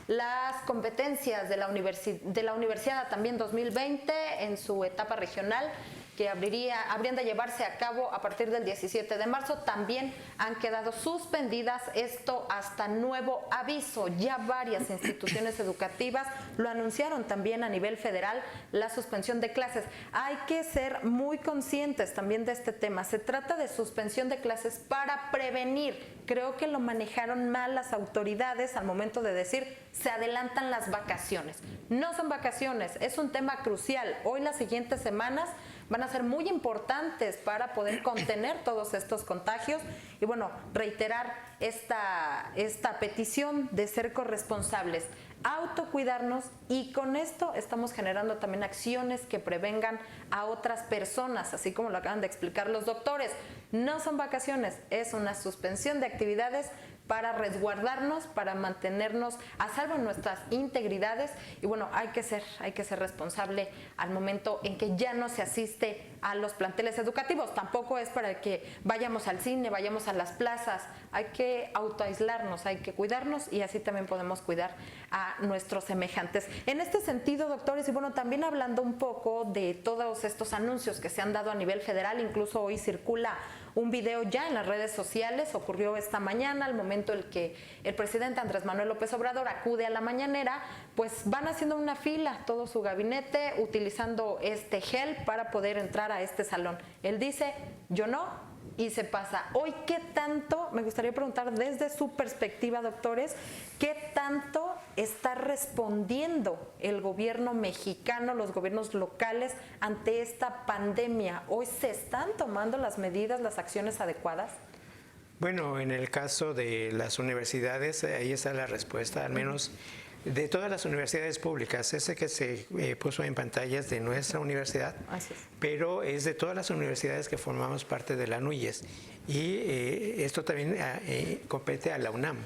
S1: las competencias de la Universidad también 2020 en su etapa regional, que habrían de llevarse a cabo a partir del 17 de marzo, también han quedado suspendidas, esto hasta nuevo aviso. Ya varias instituciones educativas lo anunciaron también a nivel federal, la suspensión de clases. Hay que ser muy conscientes también de este tema. Se trata de suspensión de clases para prevenir. Creo que lo manejaron mal las autoridades al momento de decir se adelantan las vacaciones. No son vacaciones, es un tema crucial. Hoy, las siguientes semanas van a ser muy importantes para poder contener todos estos contagios y bueno, reiterar esta petición de ser corresponsables, autocuidarnos, y con esto estamos generando también acciones que prevengan a otras personas, así como lo acaban de explicar los doctores. No son vacaciones, es una suspensión de actividades para resguardarnos, para mantenernos a salvo en nuestras integridades y bueno, hay que ser responsable al momento en que ya no se asiste a los planteles educativos. Tampoco es para que vayamos al cine, vayamos a las plazas, hay que autoaislarnos, hay que cuidarnos y así también podemos cuidar a nuestros semejantes. En este sentido, doctores, y bueno, también hablando un poco de todos estos anuncios que se han dado a nivel federal, incluso hoy circula un video ya en las redes sociales, ocurrió esta mañana, al momento en que el presidente Andrés Manuel López Obrador acude a la mañanera, pues van haciendo una fila, todo su gabinete, utilizando este gel para poder entrar a este salón. Él dice, yo no, y se pasa. Hoy, ¿qué tanto, me gustaría preguntar desde su perspectiva, doctores, qué tanto está respondiendo el gobierno mexicano, los gobiernos locales ante esta pandemia? ¿Hoy se están tomando las medidas, las acciones adecuadas?
S2: Bueno, en el caso de las universidades, ahí está la respuesta, al menos de todas las universidades públicas. Ese que se puso en pantallas de nuestra universidad, pero es de todas las universidades que formamos parte de la NUYES. Y esto también compete a la UNAM.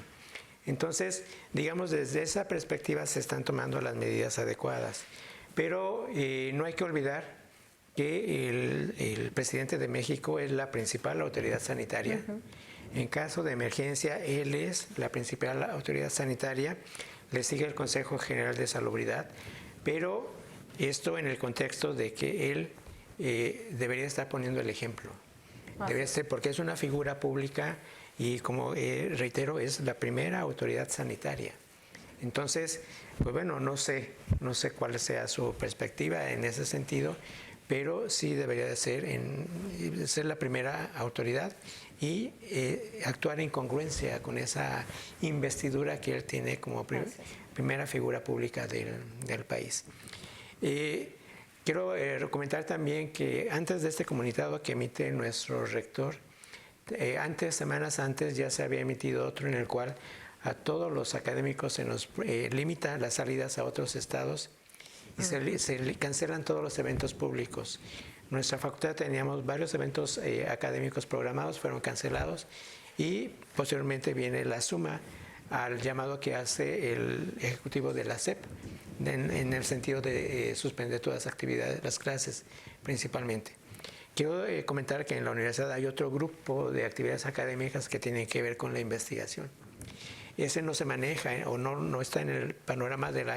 S2: Entonces, digamos, desde esa perspectiva se están tomando las medidas adecuadas. Pero no hay que olvidar que el presidente de México es la principal autoridad sanitaria. En caso de emergencia, él es la principal autoridad sanitaria. Le sigue el Consejo General de Salubridad, pero esto en el contexto de que él debería estar poniendo el ejemplo. Debe ser, porque es una figura pública y, como reitero, es la primera autoridad sanitaria. Entonces, pues bueno, no sé cuál sea su perspectiva en ese sentido, pero sí debería de ser la primera autoridad y actuar en congruencia con esa investidura que él tiene como primera figura pública del país. Quiero comentar también que antes de este comunicado que emite nuestro rector, semanas antes ya se había emitido otro en el cual a todos los académicos se nos limitan las salidas a otros estados y se cancelan todos los eventos públicos. Nuestra facultad teníamos varios eventos académicos programados, fueron cancelados y posteriormente viene la suma al llamado que hace el ejecutivo de la SEP en el sentido de suspender todas las actividades, las clases principalmente. Quiero comentar que en la universidad hay otro grupo de actividades académicas que tienen que ver con la investigación. Ese no se maneja o no está en el panorama de la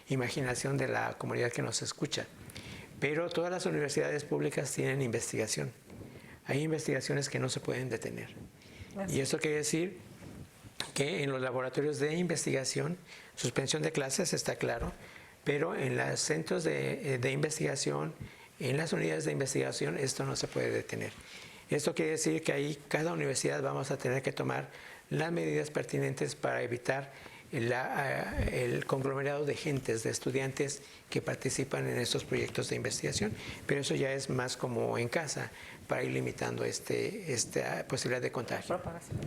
S2: imaginación de la comunidad que nos escucha. Pero todas las universidades públicas tienen investigación. Hay investigaciones que no se pueden detener. Y eso quiere decir que en los laboratorios de investigación, suspensión de clases está claro, pero en los centros de investigación, en las unidades de investigación, esto no se puede detener. Esto quiere decir que ahí cada universidad vamos a tener que tomar las medidas pertinentes para evitar el conglomerado de gentes, de estudiantes que participan en estos proyectos de investigación, pero eso ya es más como en casa, para ir limitando esta posibilidad de contagio.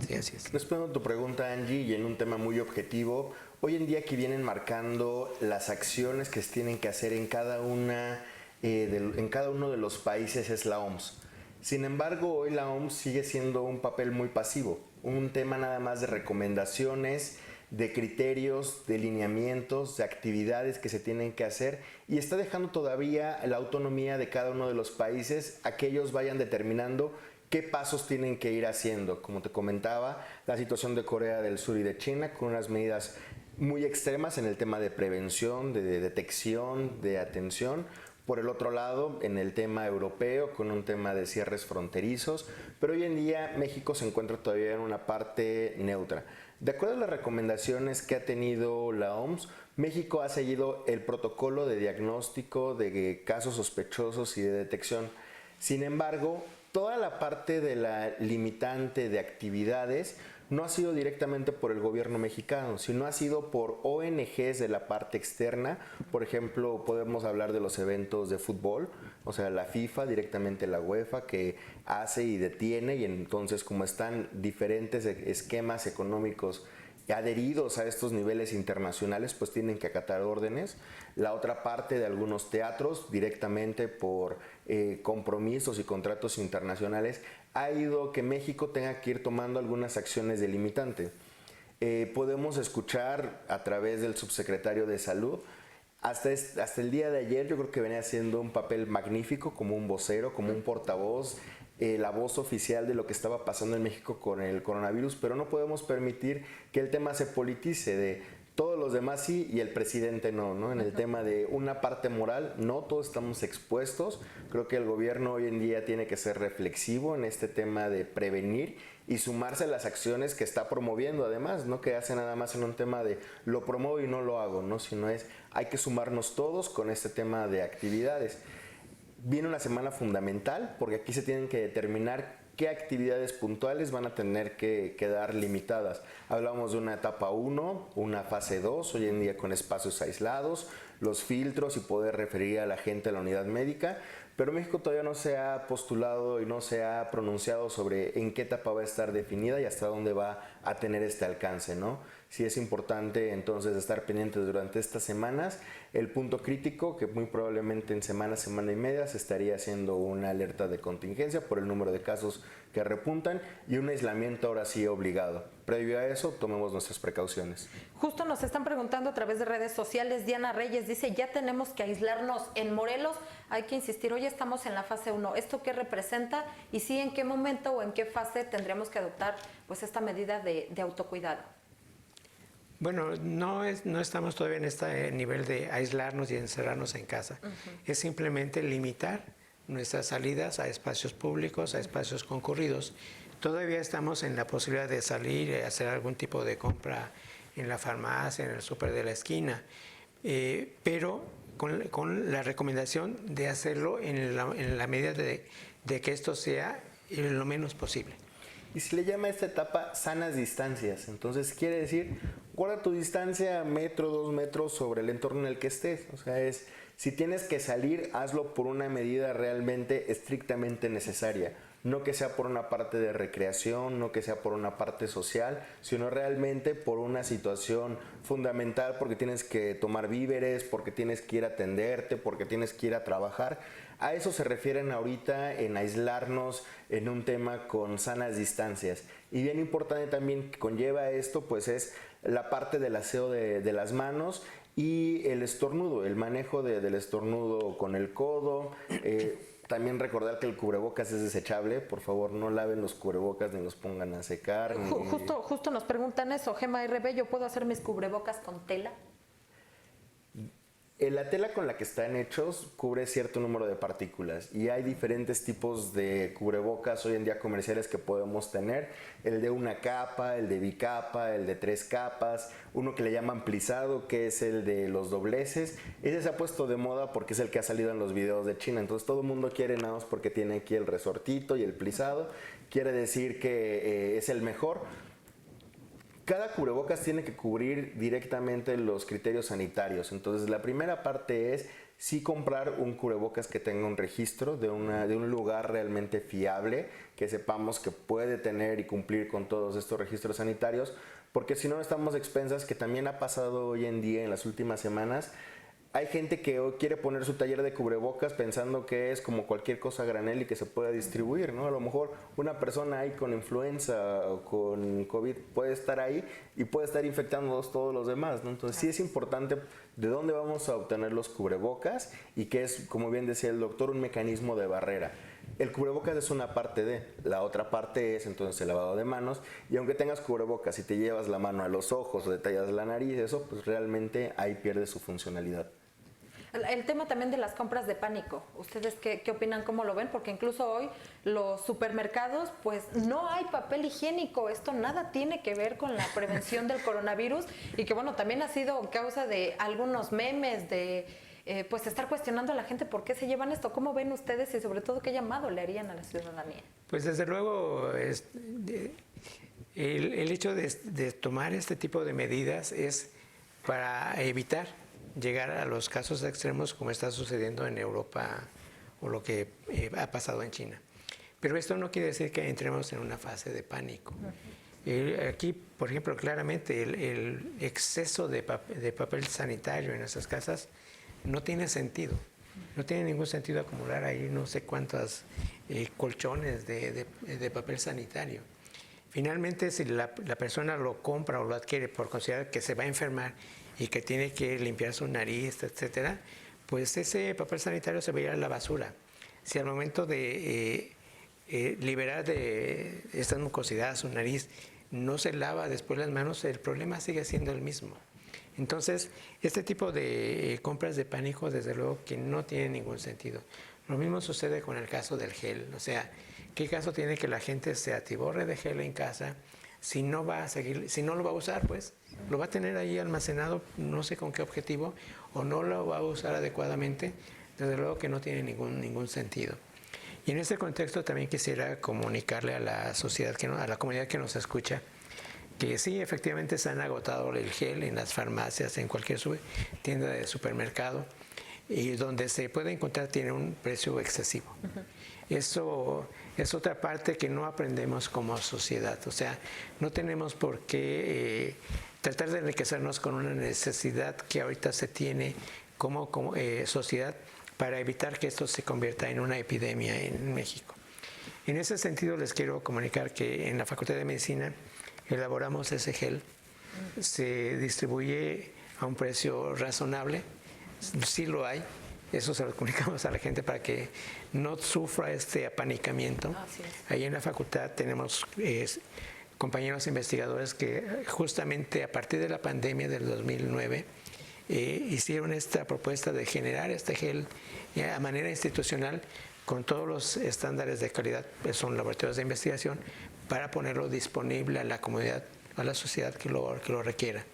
S2: Sí, así es.
S3: Respondo a tu pregunta, Angie, y en un tema muy objetivo, hoy en día que vienen marcando las acciones que se tienen que hacer en cada en cada uno de los países es la OMS. Sin embargo, hoy la OMS sigue siendo un papel muy pasivo, un tema nada más de recomendaciones, de criterios, de lineamientos, de actividades que se tienen que hacer, y está dejando todavía la autonomía de cada uno de los países a que ellos vayan determinando qué pasos tienen que ir haciendo. Como te comentaba, la situación de Corea del Sur y de China, con unas medidas muy extremas en el tema de prevención, de detección, de atención. Por el otro lado, en el tema europeo, con un tema de cierres fronterizos, pero hoy en día México se encuentra todavía en una parte neutra. De acuerdo a las recomendaciones que ha tenido la OMS, México ha seguido el protocolo de diagnóstico de casos sospechosos y de detección. Sin embargo, toda la parte de la limitante de actividades no ha sido directamente por el gobierno mexicano, sino ha sido por ONGs de la parte externa. Por ejemplo, podemos hablar de los eventos de fútbol, o sea, la FIFA, directamente la UEFA, que hace y detiene, y entonces como están diferentes esquemas económicos adheridos a estos niveles internacionales, pues tienen que acatar órdenes. La otra parte de algunos teatros, directamente por compromisos y contratos internacionales, ha ido que México tenga que ir tomando algunas acciones de limitante. Podemos escuchar a través del subsecretario de Salud, hasta el día de ayer yo creo que venía haciendo un papel magnífico como un vocero, como un portavoz, la voz oficial de lo que estaba pasando en México con el coronavirus, pero no podemos permitir que el tema se politice de todos los demás sí y el presidente no, ¿no? En el tema de una parte moral, no todos estamos expuestos. Creo que el gobierno hoy en día tiene que ser reflexivo en este tema de prevenir y sumarse a las acciones que está promoviendo, además, no que hace nada más en un tema de lo promuevo y no lo hago, ¿no? Sino hay que sumarnos todos con este tema de actividades. Viene una semana fundamental porque aquí se tienen que determinar qué actividades puntuales van a tener que quedar limitadas. Hablamos de una etapa 1, una fase 2, hoy en día con espacios aislados, los filtros y poder referir a la gente a la unidad médica, pero México todavía no se ha postulado y no se ha pronunciado sobre en qué etapa va a estar definida y hasta dónde va a tener este alcance, ¿no? Sí es importante entonces estar pendientes durante estas semanas. El punto crítico, que muy probablemente en semana y media se estaría haciendo una alerta de contingencia por el número de casos que repuntan y un aislamiento ahora sí obligado. Previo a eso, tomemos nuestras precauciones.
S1: Justo nos están preguntando a través de redes sociales, Diana Reyes dice, ya tenemos que aislarnos en Morelos, hay que insistir, hoy estamos en la fase 1, ¿esto qué representa? Y sí, ¿en qué momento o en qué fase tendremos que adoptar pues esta medida de autocuidado?
S2: Bueno, no estamos todavía en este nivel de aislarnos y encerrarnos en casa. Es simplemente limitar nuestras salidas a espacios públicos, a espacios concurridos. Todavía estamos en la posibilidad de salir y hacer algún tipo de compra en la farmacia, en el súper de la esquina, pero con la recomendación de hacerlo en la medida de que esto sea lo menos posible.
S3: Y se le llama a esta etapa sanas distancias. Entonces quiere decir, guarda tu distancia 1 metro, 2 metros sobre el entorno en el que estés. O sea, si tienes que salir, hazlo por una medida realmente estrictamente necesaria. No que sea por una parte de recreación, no que sea por una parte social, sino realmente por una situación fundamental, porque tienes que tomar víveres, porque tienes que ir a atenderte, porque tienes que ir a trabajar. A eso se refieren ahorita en aislarnos en un tema con sanas distancias. Y bien importante también que conlleva esto, pues es la parte del aseo de las manos y el estornudo, el manejo del estornudo con el codo. También recordar que el cubrebocas es desechable. Por favor, no laven los cubrebocas ni los pongan a secar.
S1: Justo nos preguntan eso, Gema RB, ¿yo puedo hacer mis cubrebocas con tela?
S3: La tela con la que están hechos cubre cierto número de partículas y hay diferentes tipos de cubrebocas hoy en día comerciales que podemos tener. El de una capa, el de bicapa, el de 3 capas, uno que le llaman plisado, que es el de los dobleces. Ese se ha puesto de moda porque es el que ha salido en los videos de China. Entonces todo el mundo quiere nada más porque tiene aquí el resortito y el plisado. Quiere decir que es el mejor. Cada cubrebocas tiene que cubrir directamente los criterios sanitarios. Entonces, la primera parte es, sí comprar un cubrebocas que tenga un registro de un lugar realmente fiable, que sepamos que puede tener y cumplir con todos estos registros sanitarios, porque si no estamos a expensas, que también ha pasado hoy en día en las últimas semanas. Hay gente que hoy quiere poner su taller de cubrebocas pensando que es como cualquier cosa a granel y que se pueda distribuir, ¿no? A lo mejor una persona ahí con influenza o con COVID puede estar ahí y puede estar infectando todos los demás, ¿no? Entonces sí es importante de dónde vamos a obtener los cubrebocas y que es, como bien decía el doctor, un mecanismo de barrera. El cubrebocas es una parte de, la otra parte es entonces el lavado de manos, y aunque tengas cubrebocas y te llevas la mano a los ojos o te tallas la nariz, eso pues realmente ahí pierde su funcionalidad.
S1: El tema también de las compras de pánico, ¿ustedes qué opinan, cómo lo ven? Porque incluso hoy los supermercados, pues no hay papel higiénico, esto nada tiene que ver con la prevención del coronavirus, y que bueno, también ha sido causa de algunos memes, de pues estar cuestionando a la gente por qué se llevan esto. ¿Cómo ven ustedes y sobre todo qué llamado le harían a la ciudadanía?
S2: Pues desde luego el hecho de tomar este tipo de medidas es para evitar llegar a los casos extremos como está sucediendo en Europa o lo que ha pasado en China. Pero esto no quiere decir que entremos en una fase de pánico. Aquí, por ejemplo, claramente el exceso de papel sanitario en nuestras casas no tiene sentido. No tiene ningún sentido acumular ahí no sé cuántos colchones de papel sanitario. Finalmente, si la persona lo compra o lo adquiere por considerar que se va a enfermar y que tiene que limpiar su nariz, etcétera, pues ese papel sanitario se va a ir a la basura. Si al momento de liberar de estas mucosidades su nariz no se lava después las manos, el problema sigue siendo el mismo. Entonces, este tipo de compras de pánico, desde luego que no tiene ningún sentido. Lo mismo sucede con el caso del gel. O sea, ¿qué caso tiene que la gente se atiborre de gel en casa si no va a seguir, si no lo va a usar, pues lo va a tener ahí almacenado, no sé con qué objetivo, o no lo va a usar adecuadamente? Desde luego que no tiene ningún sentido. Y en este contexto también quisiera comunicarle a la sociedad, a la comunidad que nos escucha, que sí, efectivamente se han agotado el gel en las farmacias, en cualquier tienda de supermercado, y donde se puede encontrar tiene un precio excesivo. Eso es otra parte que no aprendemos como sociedad. O sea, no tenemos por qué tratar de enriquecernos con una necesidad que ahorita se tiene como sociedad para evitar que esto se convierta en una epidemia en México. En ese sentido, les quiero comunicar que en la Facultad de Medicina elaboramos ese gel. Se distribuye a un precio razonable. Sí lo hay. Eso se lo comunicamos a la gente para que no sufra este apanicamiento. Ahí en la facultad tenemos compañeros investigadores que justamente a partir de la pandemia del 2009 hicieron esta propuesta de generar este gel a manera institucional con todos los estándares de calidad, que son laboratorios de investigación, para ponerlo disponible a la comunidad, a la sociedad que lo requiera.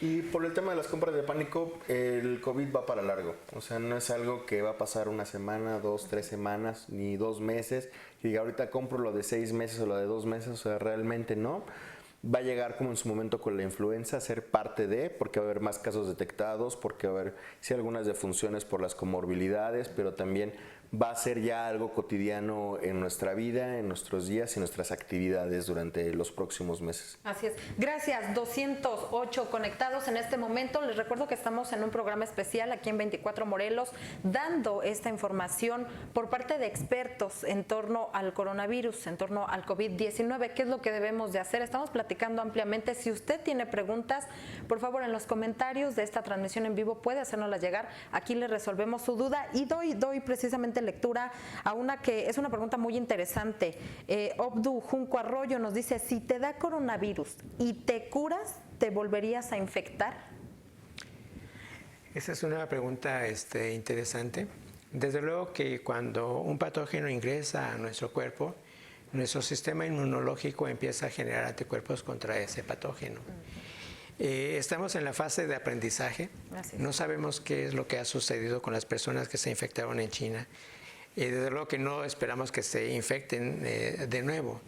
S3: Y por el tema de las compras de pánico, el COVID va para largo. O sea, no es algo que va a pasar una semana, 2, 3 semanas, ni 2 meses. Y diga, ahorita compro lo de 6 meses o lo de 2 meses, o sea, realmente no. Va a llegar como en su momento con la influenza a ser parte de, porque va a haber más casos detectados, porque va a haber, sí, algunas defunciones por las comorbilidades, pero también va a ser ya algo cotidiano en nuestra vida, en nuestros días y nuestras actividades durante los próximos meses.
S1: Así es. Gracias, 208 conectados en este momento. Les recuerdo que estamos en un programa especial aquí en 24 Morelos, dando esta información por parte de expertos en torno al coronavirus, en torno al COVID-19. ¿Qué es lo que debemos de hacer? Estamos platicando ampliamente. Si usted tiene preguntas, por favor, en los comentarios de esta transmisión en vivo puede hacérnoslas llegar. Aquí le resolvemos su duda y doy precisamente lectura a una que es una pregunta muy interesante. Obdu Junco Arroyo nos dice, si te da coronavirus y te curas, ¿te volverías a infectar?
S2: Esa es una pregunta interesante. Desde luego que cuando un patógeno ingresa a nuestro cuerpo, nuestro sistema inmunológico empieza a generar anticuerpos contra ese patógeno. Estamos en la fase de aprendizaje. No sabemos qué es lo que ha sucedido con las personas que se infectaron en China. Desde luego que no esperamos que se infecten de nuevo,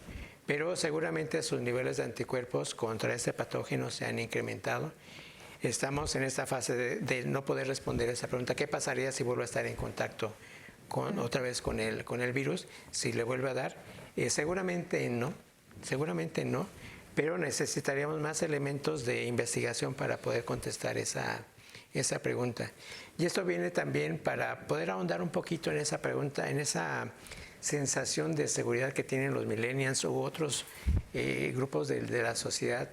S2: pero seguramente sus niveles de anticuerpos contra este patógeno se han incrementado. estamos en esta fase de no poder responder esa pregunta. ¿Qué pasaría si vuelvo a estar en contacto otra vez con el virus? Si le vuelve a dar, seguramente no, pero necesitaríamos más elementos de investigación para poder contestar esa pregunta. Y esto viene también para poder ahondar un poquito en esa pregunta, en esa sensación de seguridad que tienen los millennials u otros grupos de la sociedad.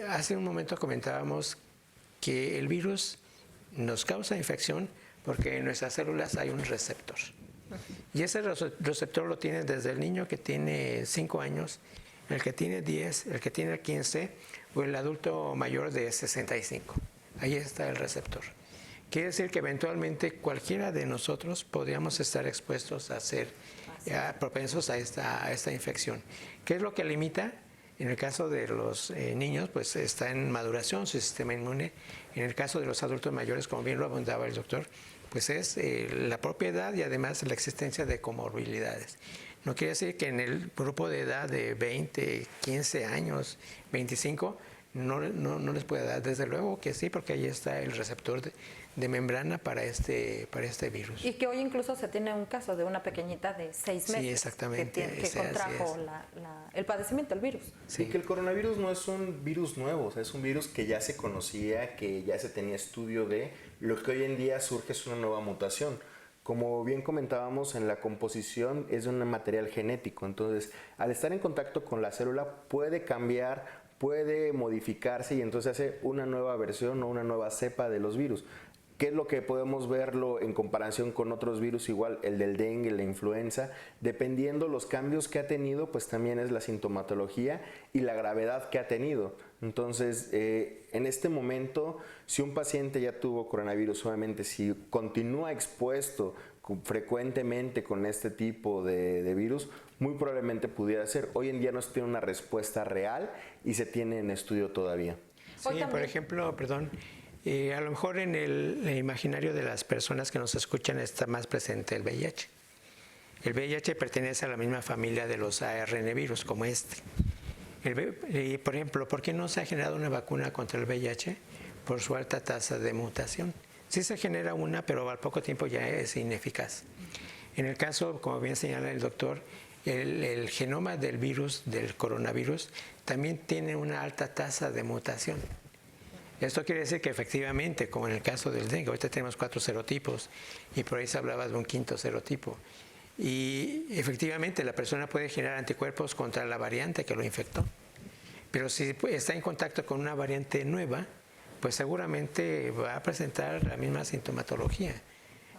S2: Hace un momento comentábamos que el virus nos causa infección porque en nuestras células hay un receptor. Y ese receptor lo tiene desde el niño que tiene 5 años, el que tiene 10, el que tiene 15 o el adulto mayor de 65. Ahí está el receptor. Quiere decir que eventualmente cualquiera de nosotros podríamos estar expuestos a ser propensos a esta infección. ¿Qué es lo que limita? En el caso de los niños, pues está en maduración su sistema inmune. En el caso de los adultos mayores, como bien lo abundaba el doctor, pues es la propia edad y además la existencia de comorbilidades. No quiere decir que en el grupo de edad de 20, 15 años, 25, no les pueda dar. Desde luego que sí, porque ahí está el receptor de membrana para este virus.
S1: Y que hoy incluso se tiene un caso de una pequeñita de 6 meses.
S2: Sí, exactamente.
S1: Que contrajo el padecimiento, el virus.
S3: Sí, que el coronavirus no es un virus nuevo, o sea, es un virus que ya se conocía, que ya se tenía estudio de. Lo que hoy en día surge es una nueva mutación. Como bien comentábamos, en la composición es de un material genético, entonces al estar en contacto con la célula puede cambiar, puede modificarse y entonces hace una nueva versión o una nueva cepa de los virus. ¿Qué es lo que podemos verlo en comparación con otros virus? Igual el del dengue, la influenza, dependiendo los cambios que ha tenido, pues también es la sintomatología y la gravedad que ha tenido. Entonces, en este momento, si un paciente ya tuvo coronavirus, obviamente si continúa expuesto frecuentemente con este tipo de virus, muy probablemente pudiera ser. Hoy en día no se tiene una respuesta real y se tiene en estudio todavía.
S2: Sí, por ejemplo, perdón, a lo mejor en el imaginario de las personas que nos escuchan está más presente el VIH. El VIH pertenece a la misma familia de los ARN virus, como este. Por ejemplo, ¿por qué no se ha generado una vacuna contra el VIH? Por su alta tasa de mutación. Sí se genera una, pero al poco tiempo ya es ineficaz. En el caso, como bien señala el doctor, el genoma del virus, del coronavirus, también tiene una alta tasa de mutación. Esto quiere decir que efectivamente, como en el caso del dengue, ahorita tenemos 4 serotipos y por ahí se hablaba de un 5º serotipo. Y efectivamente la persona puede generar anticuerpos contra la variante que lo infectó. Pero si está en contacto con una variante nueva, pues seguramente va a presentar la misma sintomatología.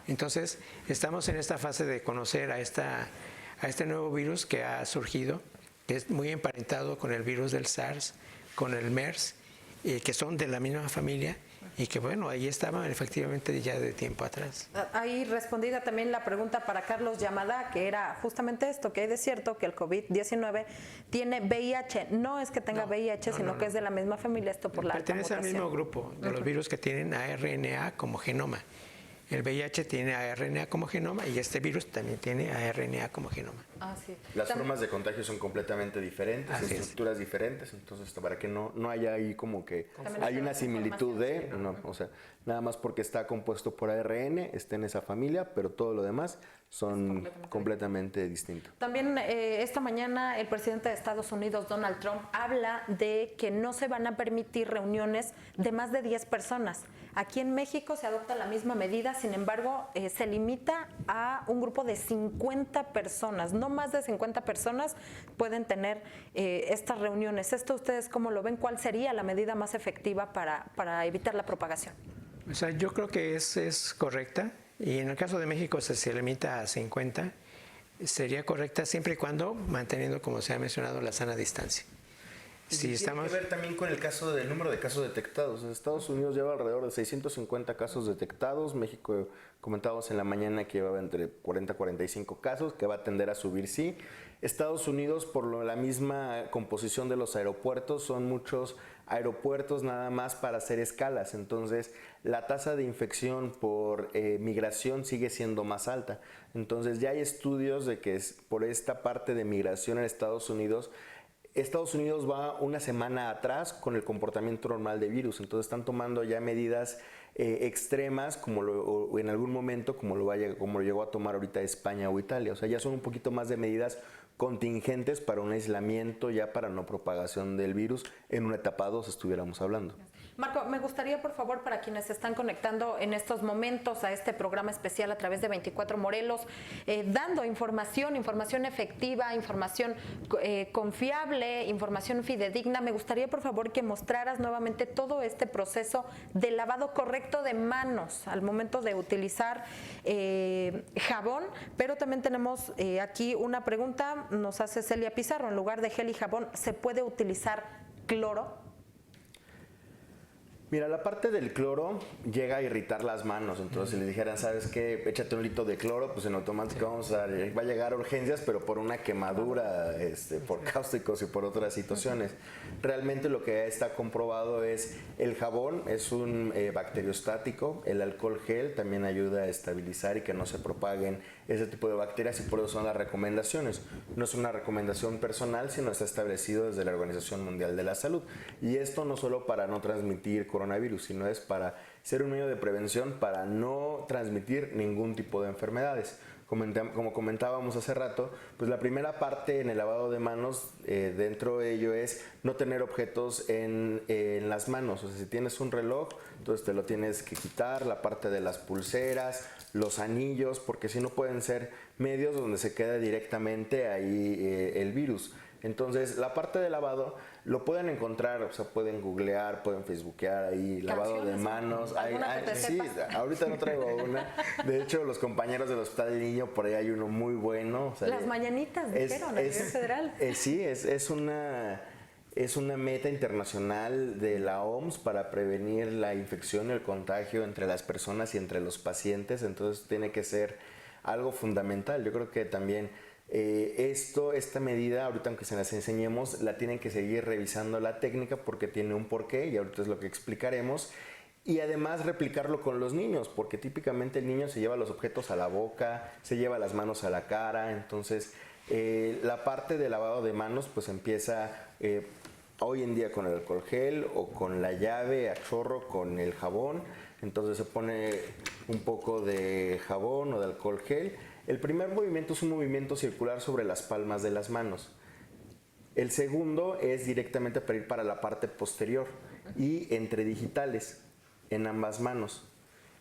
S2: Entonces, estamos en esta fase de conocer a este nuevo virus que ha surgido, que es muy emparentado con el virus del SARS, con el MERS, que son de la misma familia y que bueno, ahí estaban efectivamente ya de tiempo atrás.
S1: Ahí respondida también la pregunta para Carlos Yamada, que era justamente esto, que hay de cierto que el COVID-19 tiene VIH. No es que tenga VIH, sino que es de la misma familia, esto por la alta
S2: pertenece
S1: mutación.
S2: al mismo grupo de los virus que tienen ARNA como genoma. El VIH tiene ARNA como genoma y este virus también tiene ARNA como genoma.
S1: Ah, sí.
S3: Las formas de contagio son completamente diferentes,
S2: Así
S3: estructuras diferentes, entonces para que no haya ahí como que hay una similitud de, no, o sea, nada más porque está compuesto por ARN, está en esa familia, pero todo lo demás son completamente distintos.
S1: También esta mañana el presidente de Estados Unidos, Donald Trump, habla de que no se van a permitir reuniones de más de 10 personas. Aquí en México se adopta la misma medida, sin embargo, se limita a un grupo de 50 personas. No más de 50 personas pueden tener estas reuniones. ¿Esto ustedes cómo lo ven? ¿Cuál sería la medida más efectiva para evitar la propagación?
S2: O sea, yo creo que es correcta y en el caso de México se limita a 50. Sería correcta siempre y cuando manteniendo, como se ha mencionado, la sana distancia.
S3: Tiene que ver también con el caso del número de casos detectados. Estados Unidos lleva alrededor de 650 casos detectados. México, comentábamos en la mañana que llevaba entre 40 y 45 casos, que va a tender a subir, sí. Estados Unidos, por la misma composición de los aeropuertos, son muchos aeropuertos nada más para hacer escalas. Entonces, la tasa de infección por migración sigue siendo más alta. Entonces, ya hay estudios de que por esta parte de migración en Estados Unidos, Estados Unidos va una semana atrás con el comportamiento normal de virus, entonces están tomando ya medidas extremas o en algún momento como lo llegó a tomar ahorita España o Italia. O sea, ya son un poquito más de medidas contingentes para un aislamiento, ya para no propagación del virus en una etapa 2 estuviéramos hablando.
S1: Marco, me gustaría, por favor, para quienes se están conectando en estos momentos a este programa especial a través de 24 Morelos, dando información efectiva, información confiable, información fidedigna, me gustaría, por favor, que mostraras nuevamente todo este proceso de lavado correcto de manos al momento de utilizar jabón, pero también tenemos aquí una pregunta, nos hace Celia Pizarro, en lugar de gel y jabón, ¿se puede utilizar cloro?
S3: Mira, la parte del cloro llega a irritar las manos, entonces si le dijeran, ¿sabes qué? Échate un litro de cloro, pues en automático va a llegar a urgencias, pero por una quemadura, por cáusticos y por otras situaciones. Realmente lo que está comprobado es el jabón es un bacteriostático, el alcohol gel también ayuda a estabilizar y que no se propaguen ese tipo de bacterias y por eso son las recomendaciones. No es una recomendación personal, sino está establecido desde la Organización Mundial de la Salud. Y esto no solo para no transmitir coronavirus, sino es para ser un medio de prevención para no transmitir ningún tipo de enfermedades. Como comentábamos hace rato, pues la primera parte en el lavado de manos, dentro de ello es no tener objetos en las manos. O sea, si tienes un reloj, entonces te lo tienes que quitar, la parte de las pulseras, los anillos, porque si no pueden ser medios donde se queda directamente ahí el virus. Entonces, la parte de lavado lo pueden encontrar, o sea, pueden googlear, pueden facebookear ahí, lavado de manos. Sí, ahorita no traigo una. De hecho, los compañeros del Hospital del Niño, por ahí hay uno muy bueno. O sea,
S1: las mañanitas, dijeron, a nivel federal.
S3: Sí, es una meta internacional de la OMS para prevenir la infección y el contagio entre las personas y entre los pacientes, entonces tiene que ser algo fundamental. Yo creo que también esta medida, ahorita aunque se las enseñemos, la tienen que seguir revisando la técnica porque tiene un porqué y ahorita es lo que explicaremos. Y además replicarlo con los niños, porque típicamente el niño se lleva los objetos a la boca, se lleva las manos a la cara, entonces la parte de lavado de manos pues empieza hoy en día con el alcohol gel o con la llave a chorro con el jabón, entonces se pone un poco de jabón o de alcohol gel. El primer movimiento es un movimiento circular sobre las palmas de las manos. El segundo es directamente para ir para la parte posterior y entre digitales en ambas manos.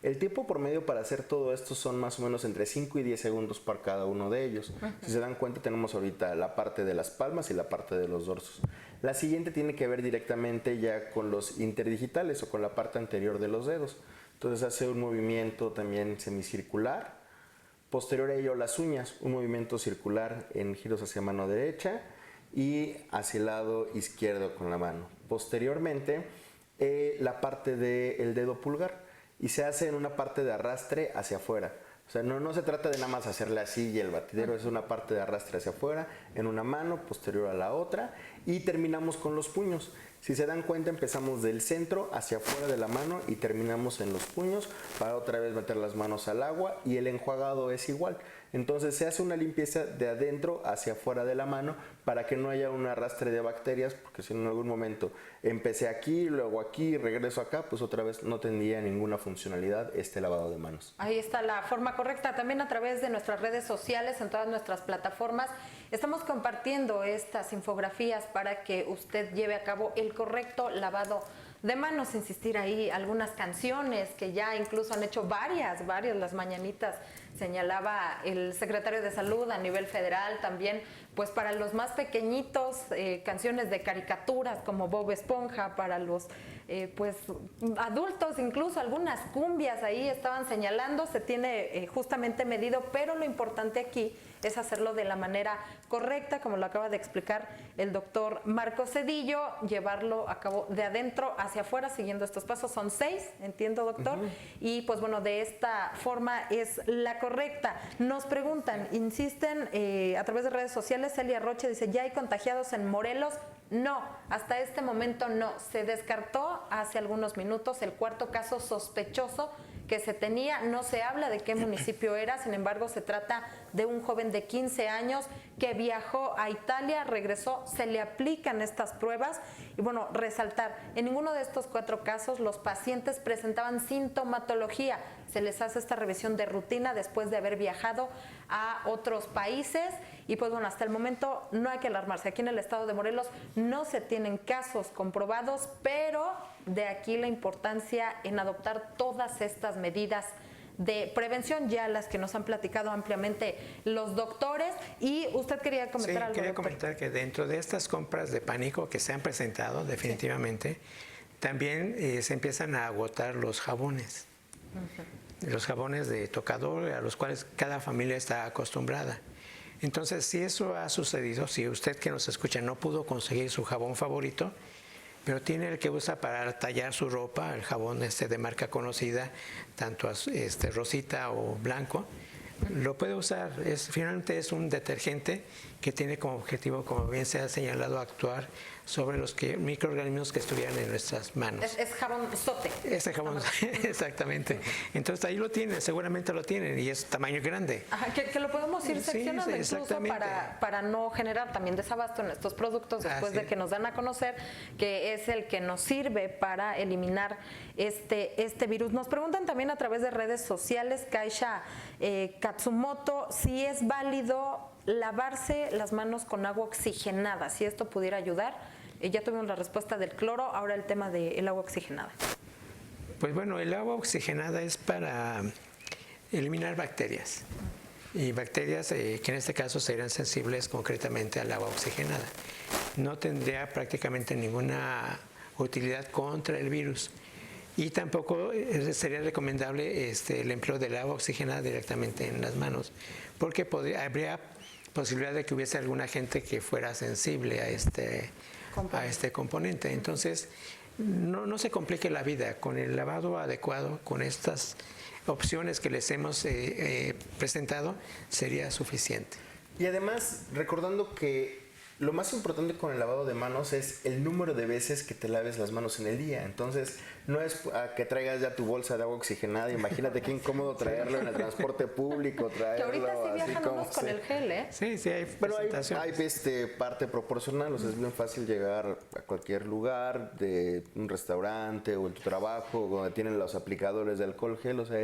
S3: El tiempo promedio para hacer todo esto son más o menos entre 5 y 10 segundos para cada uno de ellos. Si se dan cuenta, tenemos ahorita la parte de las palmas y la parte de los dorsos. La siguiente tiene que ver directamente ya con los interdigitales o con la parte anterior de los dedos. Entonces hace un movimiento también semicircular. Posterior a ello las uñas, un movimiento circular en giros hacia mano derecha y hacia el lado izquierdo con la mano. Posteriormente la parte del dedo pulgar y se hace en una parte de arrastre hacia afuera. O sea, no se trata de nada más hacerle así y el batidero, es una parte de arrastre hacia afuera, en una mano, posterior a la otra y terminamos con los puños. Si se dan cuenta, empezamos del centro hacia afuera de la mano y terminamos en los puños para otra vez meter las manos al agua y el enjuagado es igual. Entonces se hace una limpieza de adentro hacia afuera de la mano para que no haya un arrastre de bacterias, porque si en algún momento empecé aquí, luego aquí, regreso acá, pues otra vez no tendría ninguna funcionalidad este lavado de manos.
S1: Ahí está la forma correcta. También a través de nuestras redes sociales, en todas nuestras plataformas, estamos compartiendo estas infografías para que usted lleve a cabo el correcto lavado de manos. Insistir ahí algunas canciones que ya incluso han hecho varias, las mañanitas, señalaba el secretario de Salud a nivel federal también, pues para los más pequeñitos, canciones de caricaturas como Bob Esponja, para los pues adultos, incluso algunas cumbias ahí estaban señalando, se tiene justamente medido, pero lo importante aquí es hacerlo de la manera correcta, como lo acaba de explicar el doctor Marco Cedillo, llevarlo a cabo de adentro hacia afuera, siguiendo estos pasos. Son 6, entiendo, doctor, y pues bueno, de esta forma es la correcta. Nos preguntan, insisten a través de redes sociales, Celia Roche dice, ¿ya hay contagiados en Morelos? No, hasta este momento no. Se descartó hace algunos minutos el cuarto caso sospechoso que que se tenía. No se habla de qué municipio era, sin embargo se trata de un joven de 15 años que viajó a Italia, regresó, se le aplican estas pruebas y bueno, resaltar, en ninguno de estos 4 casos los pacientes presentaban sintomatología. Se les hace esta revisión de rutina después de haber viajado a otros países y pues bueno, hasta el momento no hay que alarmarse. Aquí en el estado de Morelos no se tienen casos comprobados, pero de aquí la importancia en adoptar todas estas medidas de prevención, ya las que nos han platicado ampliamente los doctores. Y usted quería comentar algo.
S2: Quería comentar que dentro de estas compras de pánico que se han presentado definitivamente, también se empiezan a agotar los jabones. Los jabones de tocador a los cuales cada familia está acostumbrada. Entonces, si eso ha sucedido, si usted que nos escucha no pudo conseguir su jabón favorito, pero tiene el que usa para tallar su ropa, el jabón de marca conocida, tanto rosita o blanco, lo puede usar. Finalmente es un detergente que tiene como objetivo, como bien se ha señalado, actuar sobre los microorganismos que estuvieran en nuestras manos.
S1: Es jabón sote.
S2: Este jabón, exactamente. Entonces ahí lo tienen, seguramente lo tienen y es tamaño grande.
S1: Ajá, que lo podemos ir seccionando incluso para no generar también desabasto en estos productos después de que nos dan a conocer que es el que nos sirve para eliminar este virus. Nos preguntan también a través de redes sociales, Kaisha Katsumoto, si es válido lavarse las manos con agua oxigenada, si esto pudiera ayudar. Ya tuvimos la respuesta del cloro, ahora el tema del agua oxigenada.
S2: Pues bueno, el agua oxigenada es para eliminar bacterias. Y bacterias que en este caso serían sensibles concretamente al agua oxigenada. No tendría prácticamente ninguna utilidad contra el virus. Y tampoco sería recomendable el empleo del agua oxigenada directamente en las manos, porque habría posibilidad de que hubiese alguna gente que fuera sensible a este componente. Entonces, no se complique la vida. Con el lavado adecuado, con estas opciones que les hemos presentado, sería suficiente.
S3: Y además, recordando que lo más importante con el lavado de manos es el número de veces que te laves las manos en el día. Entonces, no es que traigas ya tu bolsa de agua oxigenada. Imagínate qué incómodo traerlo en el transporte público, traerlo.
S1: Que ahorita sí viajan unos con el gel, ¿eh?
S2: Sí, hay presentaciones.
S3: Hay parte proporcional. O sea, es bien fácil llegar a cualquier lugar, de un restaurante o en tu trabajo, donde tienen los aplicadores de alcohol gel. O sea,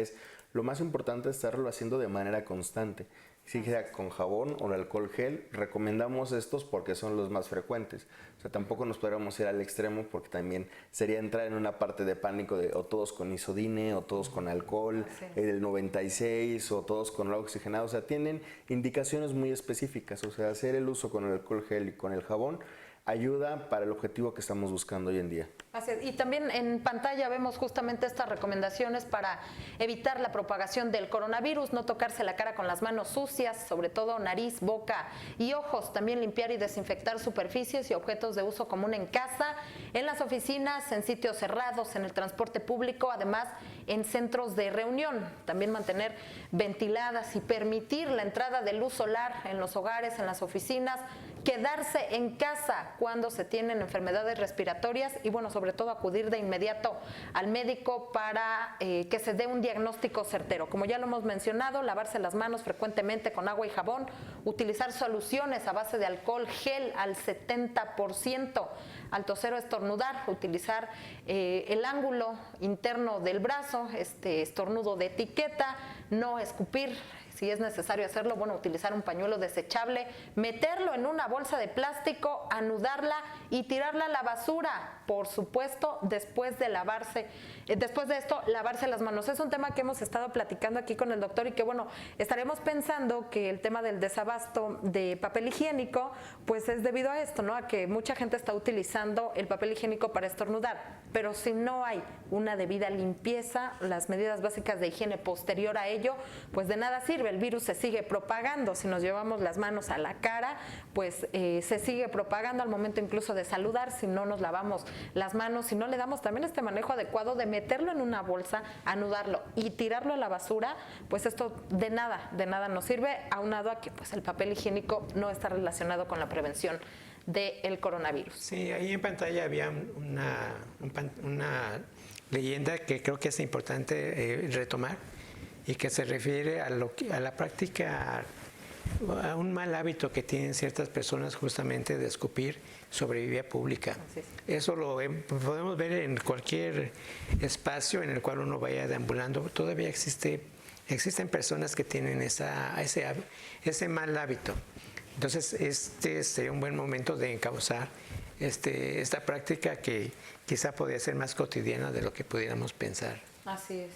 S3: lo más importante es estarlo haciendo de manera constante. Si sea con jabón o alcohol gel, recomendamos estos porque son los más frecuentes. O sea, tampoco nos podríamos ir al extremo porque también sería entrar en una parte de pánico de o todos con isodine o todos con alcohol, el 96 o todos con agua oxigenada. O sea, tienen indicaciones muy específicas. O sea, hacer el uso con el alcohol gel y con el jabón ayuda para el objetivo que estamos buscando hoy en día.
S1: Así es. Y también en pantalla vemos justamente estas recomendaciones para evitar la propagación del coronavirus, no tocarse la cara con las manos sucias, sobre todo nariz, boca y ojos, también limpiar y desinfectar superficies y objetos de uso común en casa, en las oficinas, en sitios cerrados, en el transporte público, además en centros de reunión, también mantener ventiladas y permitir la entrada de luz solar en los hogares, en las oficinas, quedarse en casa cuando se tienen enfermedades respiratorias y bueno, sobre todo acudir de inmediato al médico para que se dé un diagnóstico certero. Como ya lo hemos mencionado, lavarse las manos frecuentemente con agua y jabón, utilizar soluciones a base de alcohol gel al 70%, al toser o estornudar, utilizar el ángulo interno del brazo, estornudo de etiqueta, no escupir. Si es necesario hacerlo, bueno, utilizar un pañuelo desechable, meterlo en una bolsa de plástico, anudarla y tirarla a la basura. Por supuesto, después de esto, lavarse las manos. Es un tema que hemos estado platicando aquí con el doctor y que, bueno, estaremos pensando que el tema del desabasto de papel higiénico, pues es debido a esto, ¿no? A que mucha gente está utilizando el papel higiénico para estornudar. Pero si no hay una debida limpieza, las medidas básicas de higiene posterior a ello, pues de nada sirve. El virus se sigue propagando. Si nos llevamos las manos a la cara, pues se sigue propagando al momento incluso de saludar. Si no nos lavamos las manos, si no le damos también este manejo adecuado de meterlo en una bolsa, anudarlo y tirarlo a la basura, pues esto de nada nos sirve, aunado a que pues el papel higiénico no está relacionado con la prevención del coronavirus.
S2: Sí, ahí en pantalla había una leyenda que creo que es importante retomar y que se refiere a la práctica, a un mal hábito que tienen ciertas personas justamente de escupir sobre vía pública. Eso lo podemos ver en cualquier espacio en el cual uno vaya deambulando. Todavía existen personas que tienen ese mal hábito. Entonces, este sería un buen momento de encauzar esta práctica que quizá podría ser más cotidiana de lo que pudiéramos pensar.
S1: Así es.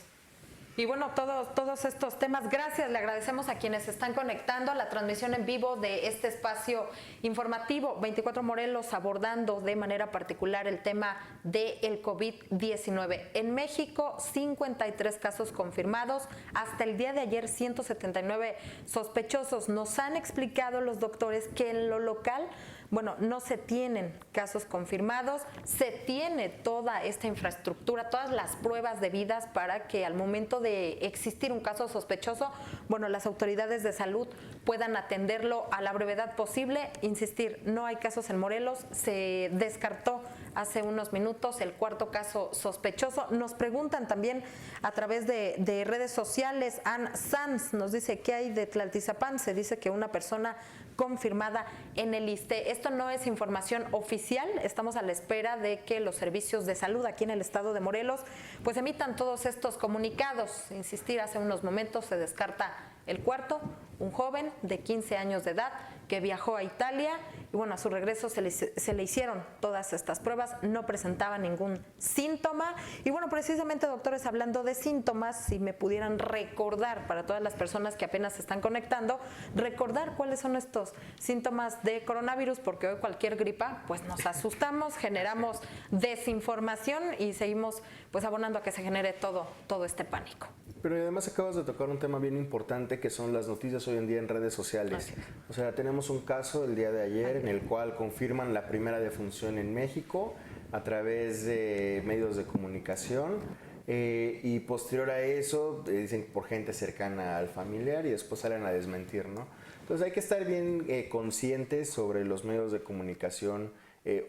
S1: Y bueno, todos estos temas, gracias, le agradecemos a quienes se están conectando a la transmisión en vivo de este espacio informativo 24 Morelos, abordando de manera particular el tema del COVID-19. En México, 53 casos confirmados, hasta el día de ayer 179 sospechosos. Nos han explicado los doctores que en lo local, bueno, no se tienen casos confirmados, se tiene toda esta infraestructura, todas las pruebas debidas para que al momento de existir un caso sospechoso, bueno, las autoridades de salud puedan atenderlo a la brevedad posible. Insistir, no hay casos en Morelos, se descartó hace unos minutos el cuarto caso sospechoso. Nos preguntan también a través de redes sociales, Ann Sanz nos dice, ¿qué hay de Tlaltizapán? Se dice que una persona confirmada en el ISSSTE. Esto no es información oficial, estamos a la espera de que los servicios de salud aquí en el estado de Morelos pues emitan todos estos comunicados. Insistir, hace unos momentos se descarta el cuarto, un joven de 15 años de edad que viajó a Italia y bueno, a su regreso se le hicieron todas estas pruebas, no presentaba ningún síntoma. Y bueno, precisamente, doctores, hablando de síntomas, si me pudieran recordar para todas las personas que apenas se están conectando, recordar cuáles son estos síntomas de coronavirus, porque hoy cualquier gripa, pues nos asustamos, generamos desinformación y seguimos pues abonando a que se genere todo este pánico.
S3: Pero además acabas de tocar un tema bien importante que son las noticias hoy en día en redes sociales. O sea, tenemos un caso el día de ayer en el cual confirman la primera defunción en México a través de medios de comunicación y posterior a eso dicen por gente cercana al familiar y después salen a desmentir, ¿no? Entonces hay que estar bien conscientes sobre los medios de comunicación